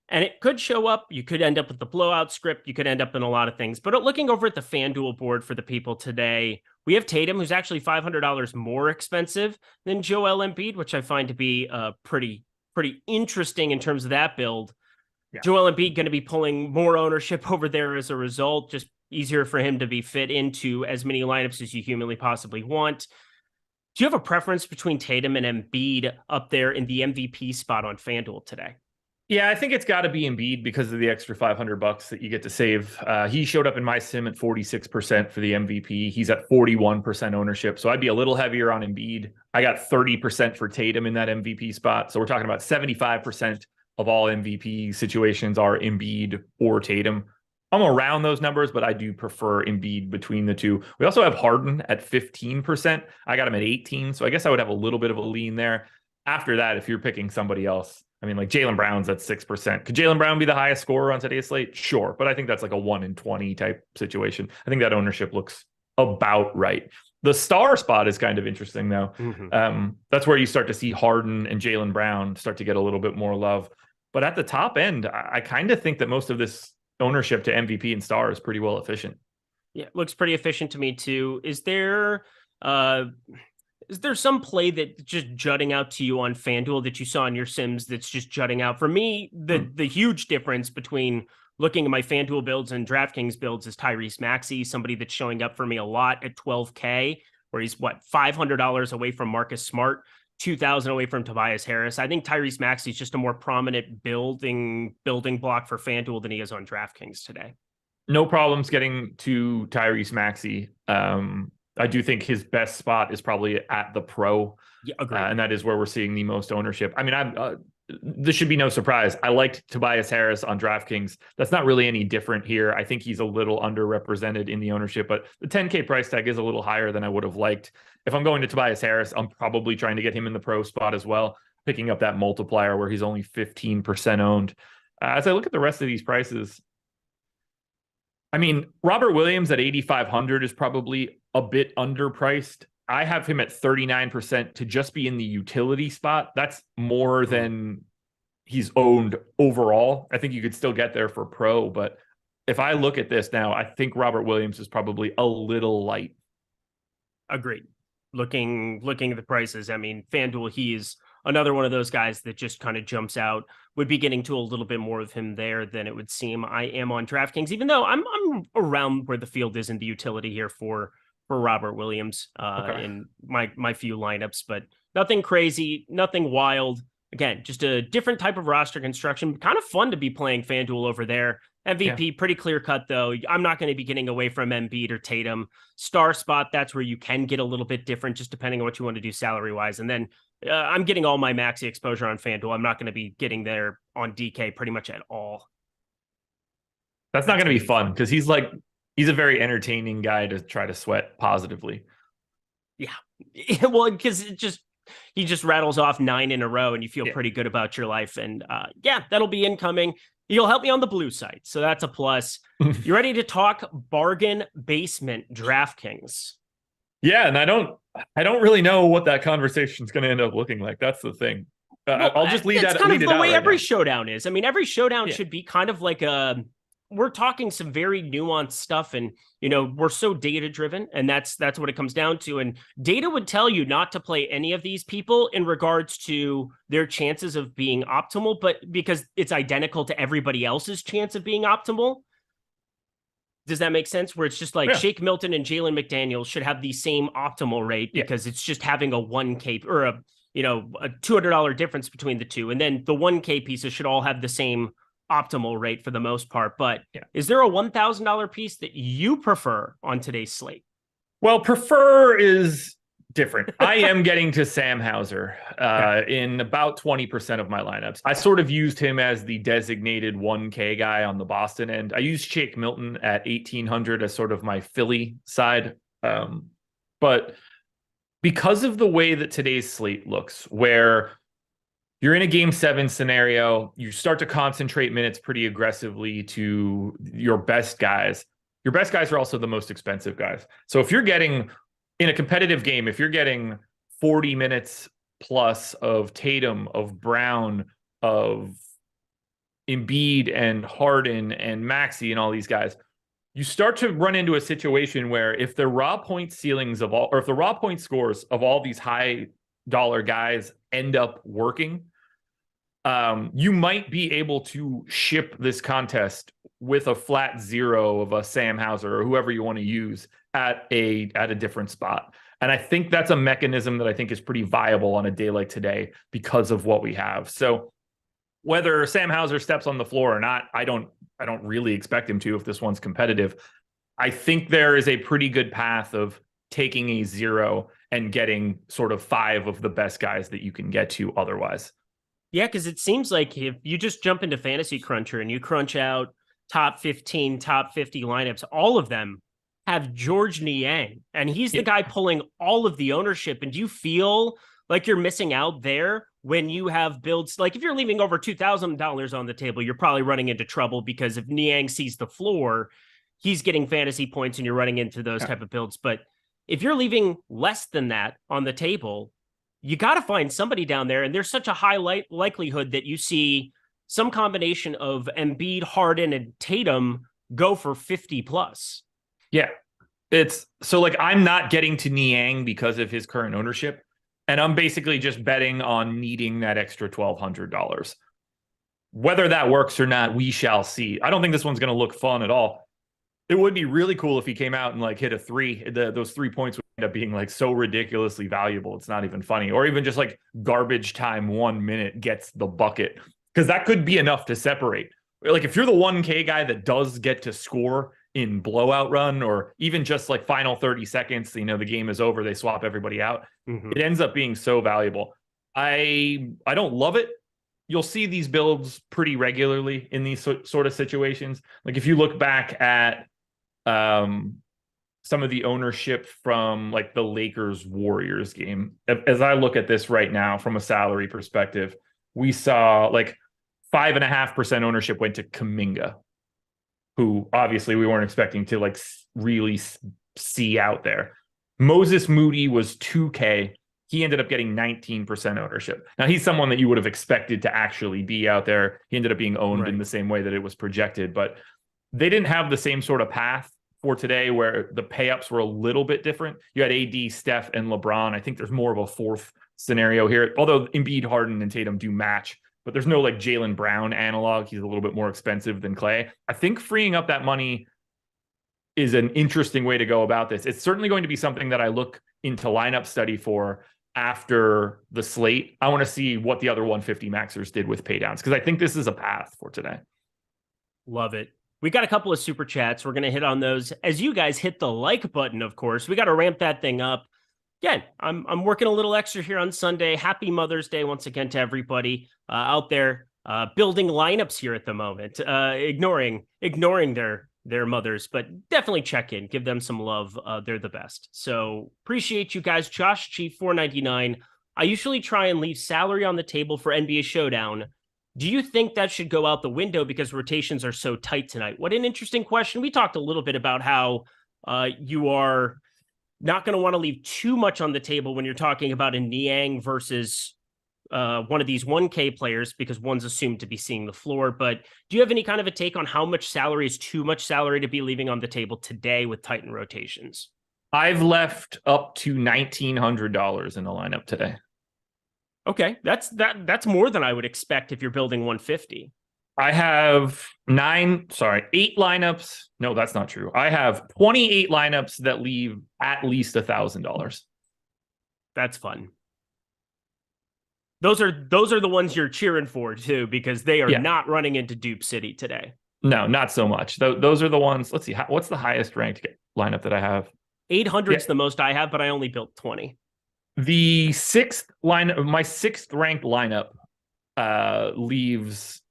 And it could show up. You could end up with the blowout script. You could end up in a lot of things. But looking over at the FanDuel board for the people today, we have Tatum, who's actually $500 more expensive than Joel Embiid, which I find to be pretty interesting in terms of that build. Yeah. Joel Embiid going to be pulling more ownership over there as a result. Just easier for him to be fit into as many lineups as you humanly possibly want. Do you have a preference between Tatum and Embiid up there in the MVP spot on FanDuel today? Yeah, I think it's got to be Embiid because of the extra $500 that you get to save. He showed up in my sim at 46% for the MVP. He's at 41% ownership. So I'd be a little heavier on Embiid. I got 30% for Tatum in that MVP spot. So we're talking about 75% of all MVP situations are Embiid or Tatum. I'm around those numbers, but I do prefer Embiid between the two. We also have Harden at 15%. I got him at 18. So I guess I would have a little bit of a lean there. After that, if you're picking somebody else, I mean, like Jalen Brown's at 6%. Could Jalen Brown be the highest scorer on today's slate? Sure. But I think that's like a 1 in 20 type situation. I think that ownership looks about right. The star spot is kind of interesting, though. Mm-hmm. That's where you start to see Harden and Jalen Brown start to get a little bit more love. But at the top end, I kind of think that most of this ownership to MVP and star is pretty well efficient. Yeah, it looks pretty efficient to me, too. Is there some play that just jutting out to you on FanDuel that you saw in your sims that's just jutting out? For me, the huge difference between looking at my FanDuel builds and DraftKings builds is Tyrese Maxey, somebody that's showing up for me a lot at 12K, where he's, $500 away from Marcus Smart, $2,000 away from Tobias Harris. I think Tyrese Maxey is just a more prominent building block for FanDuel than he is on DraftKings today. No problems getting to Tyrese Maxey. I do think his best spot is probably at the pro. Yeah, and that is where we're seeing the most ownership. I mean, this should be no surprise. I liked Tobias Harris on DraftKings. That's not really any different here. I think he's a little underrepresented in the ownership, but the 10K price tag is a little higher than I would have liked. If I'm going to Tobias Harris, I'm probably trying to get him in the pro spot as well, picking up that multiplier where he's only 15% owned. As I look at the rest of these prices, I mean, Robert Williams at 8,500 is probably a bit underpriced. I have him at 39% to just be in the utility spot. That's more than he's owned overall. I think you could still get there for pro, but if I look at this now, I think Robert Williams is probably a little light. Agreed. Looking at the prices, I mean, FanDuel, he's another one of those guys that just kind of jumps out. Would be getting to a little bit more of him there than it would seem. I am on DraftKings, even though I'm around where the field is in the utility here for Robert Williams in my few lineups, but nothing crazy, nothing wild. Again, just a different type of roster construction. Kind of fun to be playing FanDuel over there. MVP, pretty clear cut, though. I'm not going to be getting away from Embiid or Tatum. Star spot, that's where you can get a little bit different, just depending on what you want to do salary-wise. And then I'm getting all my maxi exposure on FanDuel. I'm not going to be getting there on DK pretty much at all. That's not going to be fun, because he's a very entertaining guy to try to sweat positively. Yeah. Well, because he just rattles off 9 in a row and you feel pretty good about your life. And that'll be incoming. You'll help me on the blue side. So that's a plus. You ready to talk bargain basement DraftKings? Yeah. And I don't really know what that conversation is going to end up looking like. That's the thing. I'll just lead that. It's kind of the way every showdown is. I mean, every showdown should be kind of like we're talking some very nuanced stuff, and we're so data driven, and that's what it comes down to. And data would tell you not to play any of these people in regards to their chances of being optimal, but because it's identical to everybody else's chance of being optimal. Does that make sense? Where it's just like Shake Milton and Jalen McDaniels should have the same optimal rate because it's just having a 1K or a $200 difference between the two. And then the 1K pieces should all have the same optimal rate for the most part. But is there a $1,000 piece that you prefer on today's slate? Well, prefer is different. I am getting to Sam Hauser in about 20% of my lineups. I sort of used him as the designated 1K guy on the Boston end. I used Shake Milton at 1,800 as sort of my Philly side. But because of the way that today's slate looks, where you're in a game 7 scenario, you start to concentrate minutes pretty aggressively to your best guys. Your best guys are also the most expensive guys. So if you're getting, in a competitive game, if you're getting 40 minutes plus of Tatum, of Brown, of Embiid and Harden and Maxey and all these guys, you start to run into a situation where if the raw point ceilings of all, or if the raw point scores of all these high dollar guys end up working, you might be able to ship this contest with a flat 0 of a Sam Hauser or whoever you want to use at a different spot. And I think that's a mechanism that I think is pretty viable on a day like today because of what we have. So whether Sam Hauser steps on the floor or not, I don't really expect him to if this one's competitive. I think there is a pretty good path of taking a 0 and getting sort of 5 of the best guys that you can get to otherwise. Yeah, because it seems like if you just jump into Fantasy Cruncher and you crunch out top 15, top 50 lineups, all of them have George Niang, and he's the guy pulling all of the ownership. And do you feel like you're missing out there when you have builds? Like if you're leaving over $2,000 on the table, you're probably running into trouble because if Niang sees the floor, he's getting fantasy points and you're running into those type of builds. But if you're leaving less than that on the table, you got to find somebody down there. And there's such a high likelihood that you see some combination of Embiid, Harden, and Tatum go for 50 plus. Yeah. It's so like I'm not getting to Niang because of his current ownership. And I'm basically just betting on needing that extra $1,200. Whether that works or not, we shall see. I don't think this one's going to look fun at all. It would be really cool if he came out and like hit a 3. Those 3 points would end up being like so ridiculously valuable. It's not even funny. Or even just like garbage time 1 minute gets the bucket, because that could be enough to separate. Like if you're the 1K guy that does get to score in blowout run, or even just like final 30 seconds, the game is over, they swap everybody out. It ends up being so valuable. I don't love it. You'll see these builds pretty regularly in these sort of situations. Like if you look back at some of the ownership from like the Lakers Warriors game, as I look at this right now from a salary perspective, we saw like 5.5% ownership went to Kuminga, who obviously we weren't expecting to like really see out there. Moses Moody was 2K. He ended up getting 19% ownership. Now he's someone that you would have expected to actually be out there. He ended up being owned in the same way that it was projected, but they didn't have the same sort of path for today where the pay-ups were a little bit different. You had AD, Steph, and LeBron. I think there's more of a fourth scenario here, although Embiid, Harden, and Tatum do match, but there's no like Jalen Brown analog. He's a little bit more expensive than Clay. I think freeing up that money is an interesting way to go about this. It's certainly going to be something that I look into lineup study for after the slate. I want to see what the other 150 maxers did with paydowns, because I think this is a path for today. Love it. We got a couple of super chats. We're going to hit on those as you guys hit the like button, of course. We got to ramp that thing up. Again, I'm working a little extra here on Sunday. Happy Mother's Day once again to everybody out there building lineups here at the moment, ignoring their mothers, but definitely check in, give them some love. They're the best. So appreciate you guys. Josh Chief 499. I usually try and leave salary on the table for NBA Showdown. Do you think that should go out the window because rotations are so tight tonight? What an interesting question. We talked a little bit about how you are not going to want to leave too much on the table when you're talking about a Niang versus one of these 1K players, because one's assumed to be seeing the floor. But do you have any kind of a take on how much salary is too much salary to be leaving on the table today with Titan rotations? I've left up to $1,900 in the lineup today. Okay, that's more than I would expect if you're building 150. I have 8 lineups. No, that's not true. I have 28 lineups that leave at least $1,000. That's fun. Those are the ones you're cheering for too, because they are not running into Dupe City today. No, not so much. Those are the ones. Let's see. What's the highest ranked lineup that I have? 800's the most I have, but I only built 20. The my sixth ranked lineup leaves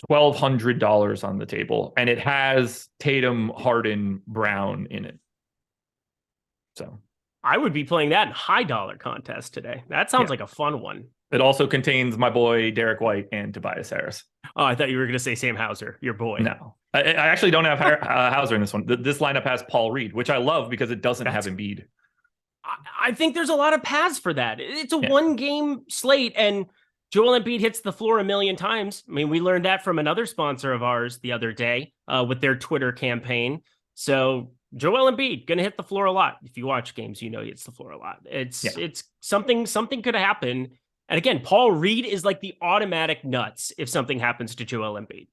$1,200 on the table, and it has Tatum, Harden, Brown in it. So I would be playing that in high dollar contest today. That sounds like a fun one. It also contains my boy Derek White and Tobias Harris. Oh, I thought you were going to say Sam Hauser, your boy. No, I actually don't have Hauser in this one. This lineup has Paul Reed, which I love because it doesn't have Embiid. I think there's a lot of paths for that. It's a one-game slate, and Joel Embiid hits the floor a million times. I mean, we learned that from another sponsor of ours the other day with their Twitter campaign. So Joel Embiid going to hit the floor a lot. If you watch games, you know he hits the floor a lot. It's something could happen. And again, Paul Reed is like the automatic nuts if something happens to Joel Embiid.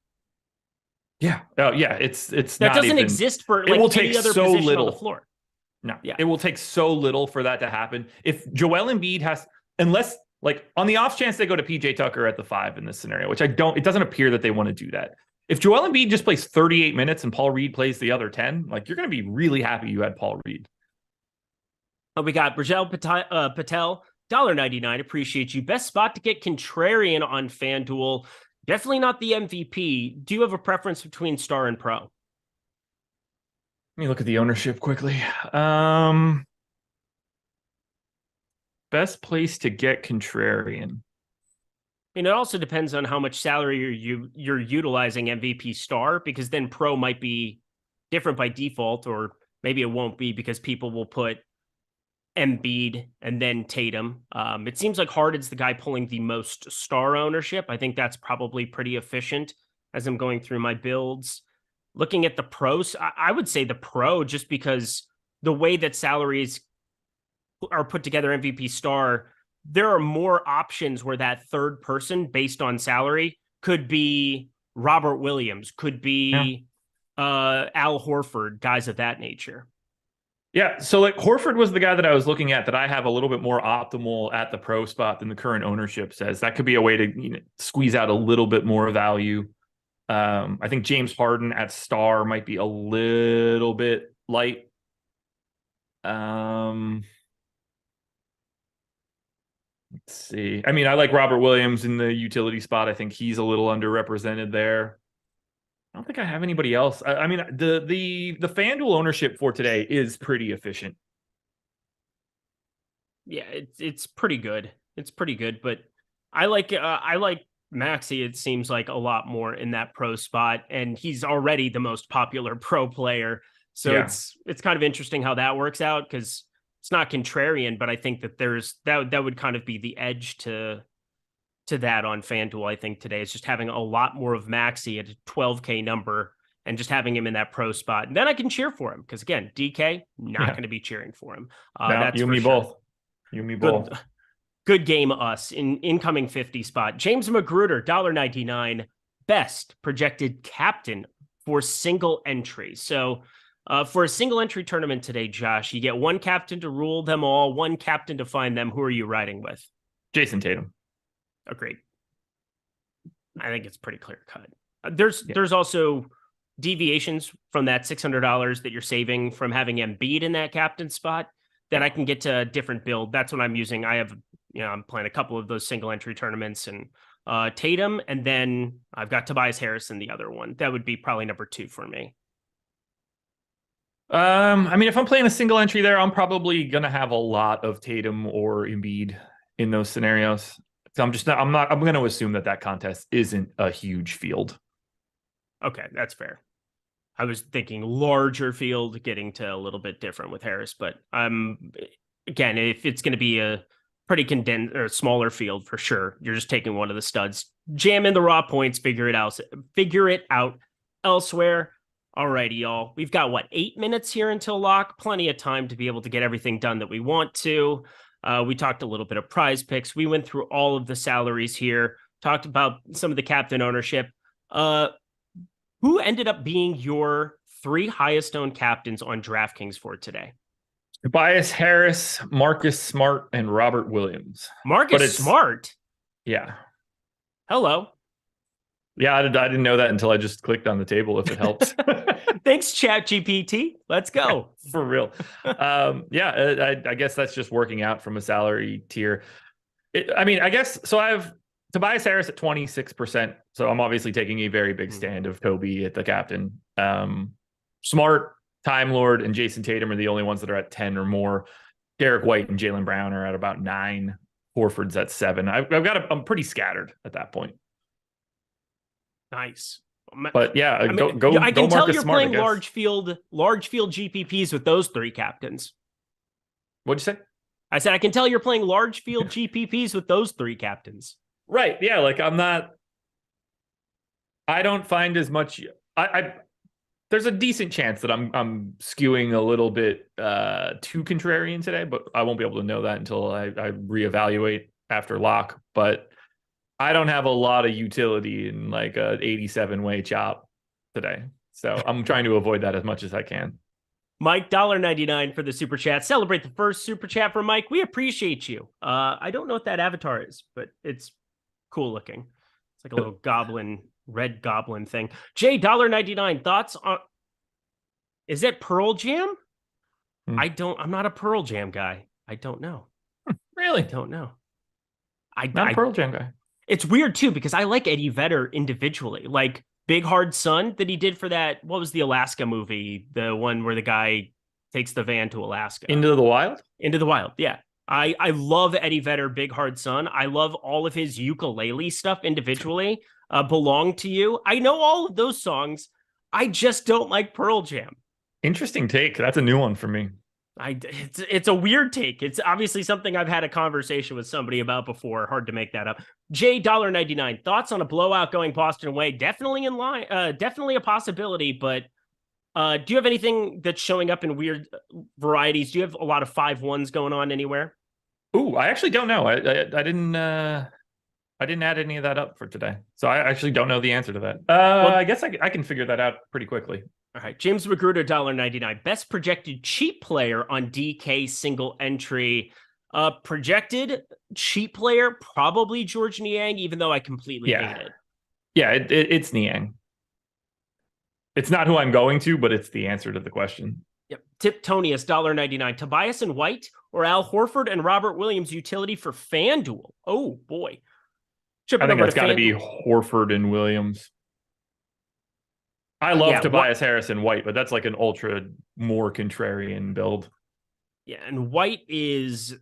Yeah. Oh, yeah. It's that not doesn't even, exist for like it will any take other so position little on the floor. No, it will take so little for that to happen. If Joel Embiid unless like on the off chance they go to PJ Tucker at the 5 in this scenario, which it doesn't appear that they want to do that. If Joel Embiid just plays 38 minutes and Paul Reed plays the other 10, like you're going to be really happy you had Paul Reed. We got Brajel Patel, $1.99. Appreciate you. Best spot to get contrarian on FanDuel. Definitely not the MVP. Do you have a preference between star and pro? Let me look at the ownership quickly. Best place to get contrarian. And it also depends on how much salary you're utilizing MVP star, because then pro might be different by default, or maybe it won't be because people will put Embiid and then Tatum. It seems like Harden's the guy pulling the most star ownership. I think that's probably pretty efficient as I'm going through my builds. Looking at the pros, I would say the pro, just because the way that salaries are put together, MVP star, there are more options where that third person based on salary could be Robert Williams, could be Al Horford, guys of that nature. Yeah, so like Horford was the guy that I was looking at that I have a little bit more optimal at the pro spot than the current ownership says. That could be a way to squeeze out a little bit more value. I think James Harden at star might be a little bit light. Let's see. I mean, I like Robert Williams in the utility spot. I think he's a little underrepresented there. I don't think I have anybody else. I mean, the FanDuel ownership for today is pretty efficient. Yeah, it's pretty good. It's pretty good, but I like Maxey, it seems like, a lot more in that pro spot, and he's already the most popular pro player. So it's kind of interesting how that works out, because it's not contrarian, but I think that that would kind of be the edge to that on FanDuel. I think today is just having a lot more of Maxey at a 12K number and just having him in that pro spot. And then I can cheer for him, because again, DK, not going to be cheering for him. That's you and me both. You and me both. Good game, us in incoming 50 spot. James Magruder, $1.99, best projected captain for single entry. So for a single entry tournament today, Josh, you get one captain to rule them all, one captain to find them. Who are you riding with? Jason Tatum. Agreed. I think it's pretty clear cut. There's also deviations from that $600 that you're saving from having Embiid in that captain spot that I can get to a different build. That's what I'm using. I'm playing a couple of those single entry tournaments, and Tatum, and then I've got Tobias Harris in the other one. That would be probably number 2 for me. I mean, if I'm playing a single entry there, I'm probably gonna have a lot of Tatum or Embiid in those scenarios. So I'm going to assume that contest isn't a huge field. Okay, that's fair. I was thinking larger field, getting to a little bit different with Harris, but again, if it's going to be a pretty condensed or smaller field, for sure, you're just taking one of the studs, jam in the raw points, figure it out elsewhere. Alrighty, y'all. We've got 8 minutes here until lock. Plenty of time to be able to get everything done that we want to. We talked a little bit of PrizePicks. We went through all of the salaries here, talked about some of the captain ownership. Who ended up being your 3 highest owned captains on DraftKings for today? Tobias Harris, Marcus Smart, and Robert Williams. Marcus Smart? Yeah. Hello. Yeah, I didn't know that until I just clicked on the table, if it helps. Thanks, ChatGPT. Let's go. For real. I guess that's just working out from a salary tier. I guess, so I have Tobias Harris at 26%. So I'm obviously taking a very big stand of Toby at the captain. Smart, Time Lord, and Jason Tatum are the only ones that are at 10 or more. Derek White and Jalen Brown are at about 9. Horford's at 7. I'm pretty scattered at that point. Nice. But yeah, I can tell you're playing large field GPPs with those 3 captains. What'd you say? I said I can tell you're playing large field GPPs with those 3 captains. Right. Yeah. Like I don't find as much. There's a decent chance that I'm skewing a little bit too contrarian today, but I won't be able to know that until I reevaluate after lock. But I don't have a lot of utility in like a 87 way chop today. So I'm trying to avoid that as much as I can. Mike, $1.99 for the super chat. Celebrate the first super chat from Mike. We appreciate you. I don't know what that avatar is, but it's cool looking. It's like a little red goblin thing. Jay, $1.99. Thoughts on, is it Pearl Jam? I'm not a Pearl Jam guy. I don't know. Really? I don't know. Not a Pearl Jam guy. It's weird too, because I like Eddie Vedder individually. Like Big Hard Sun that he did for that, what was the Alaska movie? The one where the guy takes the van to Alaska. Into the Wild? Into the Wild, yeah. I love Eddie Vedder, Big Hard Sun. I love all of his ukulele stuff individually. Belong to You. I know all of those songs. I just don't like Pearl Jam. Interesting take. That's a new one for me. It's a weird take. It's obviously something I've had a conversation with somebody about before. Hard to make that up. Jay, $1.99. Thoughts on a blowout going Boston away? Definitely in line. Definitely a possibility. But do you have anything that's showing up in weird varieties? Do you have a lot of 5-1s going on anywhere? Ooh, I actually don't know. I didn't add any of that up for today, so I actually don't know the answer to that. I guess I can figure that out pretty quickly. All right, James Magruder, $1.99. Best projected cheap player on DK single entry. Projected cheap player, probably George Niang, even though I completely hate it. Yeah, it's Niang. It's not who I'm going to, but it's the answer to the question. Yep. Tip Tonius, $1.99. Tobias and White or Al Horford and Robert Williams utility for FanDuel. Oh, boy. I think that's got to be Horford and Williams. I love Tobias Harris and White, but that's like an ultra more contrarian build. Yeah, and White is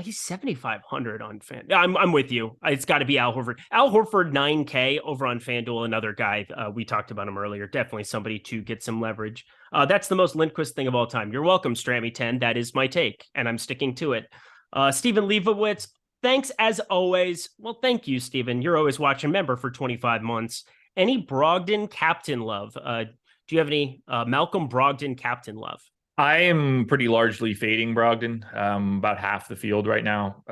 he's 7,500 on Fan. I'm with you. It's got to be Al Horford. Al Horford 9K over on FanDuel. Another guy we talked about him earlier. Definitely somebody to get some leverage. That's the most Lindquist thing of all time. You're welcome, Strammy10. That is my take, and I'm sticking to it. Stephen Leibowitz, thanks as always. Well, thank you, Stephen. You're always watching member for 25 months. Any Brogdon captain love? Do you have any Malcolm Brogdon captain love? I am pretty largely fading Brogdon, about half the field right now.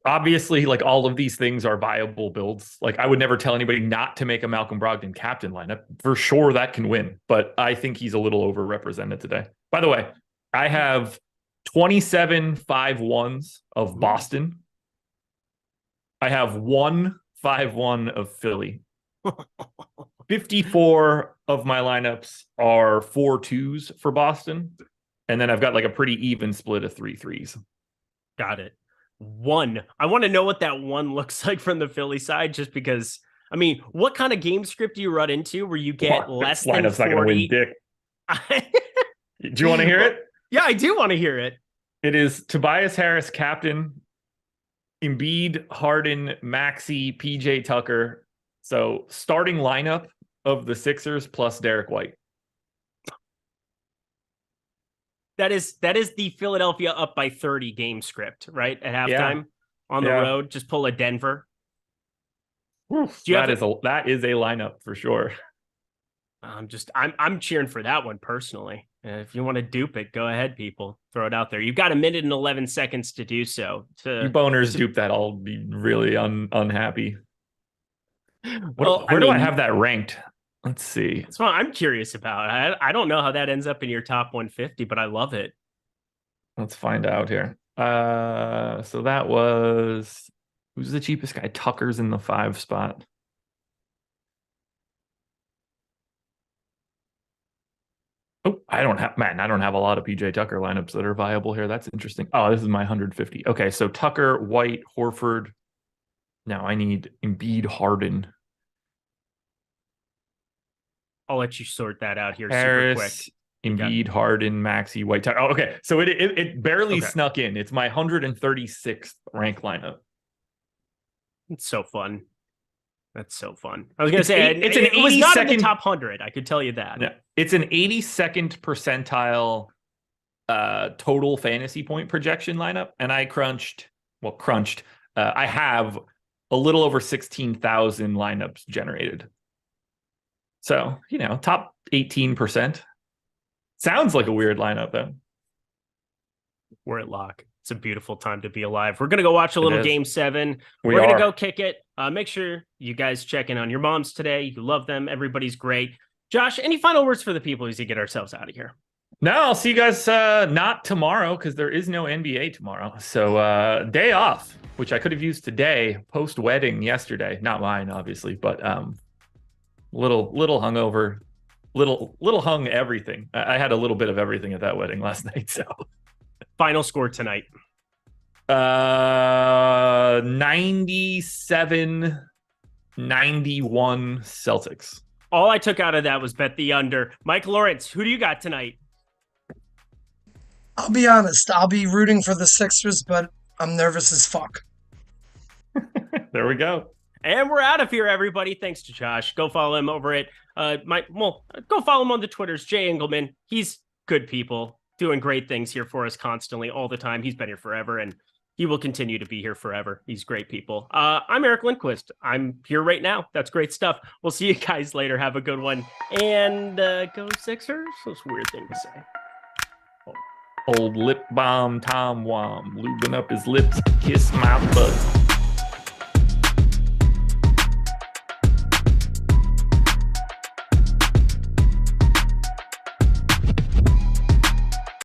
Obviously, like all of these things are viable builds. Like I would never tell anybody not to make a Malcolm Brogdon captain lineup. For sure that can win, but I think he's a little overrepresented today. By the way, I have 27 5-1s of Boston. I have 1 5-1 of Philly. 54 of my lineups are 4-2s for Boston. And then I've got like a pretty even split of 3-3s. Got it. 1. I want to know what that 1 looks like from the Philly side, just because, I mean, what kind of game script do you run into where you get less than 40? Not gonna win dick. Do you want to hear it? Yeah, I do want to hear it. It is Tobias Harris, captain, Embiid, Harden, Maxey, PJ Tucker. So starting lineup of the Sixers plus Derek White. That is the Philadelphia up by 30 game script, right? At halftime on the road, just pull a Denver. That is a lineup for sure. I'm cheering for that one personally. If you want to dupe it, go ahead, people. Throw it out there. You've got 1 minute and 11 seconds to do so. You boners dupe that, I'll be really unhappy. Well, where do I have that ranked? Let's see. That's what I'm curious about. I don't know how that ends up in your top 150, but I love it. Let's find out here. So that was Who's the cheapest guy? Tucker's in the 5 spot. Oh, I don't have a lot of PJ Tucker lineups that are viable here. That's interesting. Oh, this is my 150. Okay, so Tucker, White, Horford. Now I need Embiid, Harden. I'll let you sort that out here Harris, super quick. Embiid, Harden, Maxey, White, Tucker. Oh, okay. So it barely snuck in. It's my 136th rank lineup. It's so fun. That's so fun. I was going to say, it was not in the top 100. I could tell you that. Yeah. It's an 82nd percentile total fantasy point projection lineup. And I I have a little over 16,000 lineups generated. So, top 18%. Sounds like a weird lineup, though. We're at lock. It's a beautiful time to be alive. We're going to go watch a little Game 7. We're going to go kick it. Make sure you guys check in on your moms today. You love them. Everybody's great. Josh, any final words for the people as we get ourselves out of here? No, I'll see you guys not tomorrow because there is no NBA tomorrow. So day off, which I could have used today, post-wedding yesterday. Not mine, obviously, but little hungover, little hung everything. I had a little bit of everything at that wedding last night, so... Final score tonight. 97-91 Celtics. All I took out of that was bet the under. Mike Lawrence, who do you got tonight? I'll be honest. I'll be rooting for the Sixers, but I'm nervous as fuck. There we go. And we're out of here, everybody. Thanks to Josh. Go follow him over at go follow him on the Twitters, Jay Engleman. He's good people. Doing great things here for us constantly, all the time. He's been here forever, and he will continue to be here forever. He's great people. I'm Eric Lindquist. I'm here right now. That's great stuff. We'll see you guys later. Have a good one. And go Sixers. That's a weird thing to say. Old lip balm Tom Wom, lubing up his lips, kiss my butt.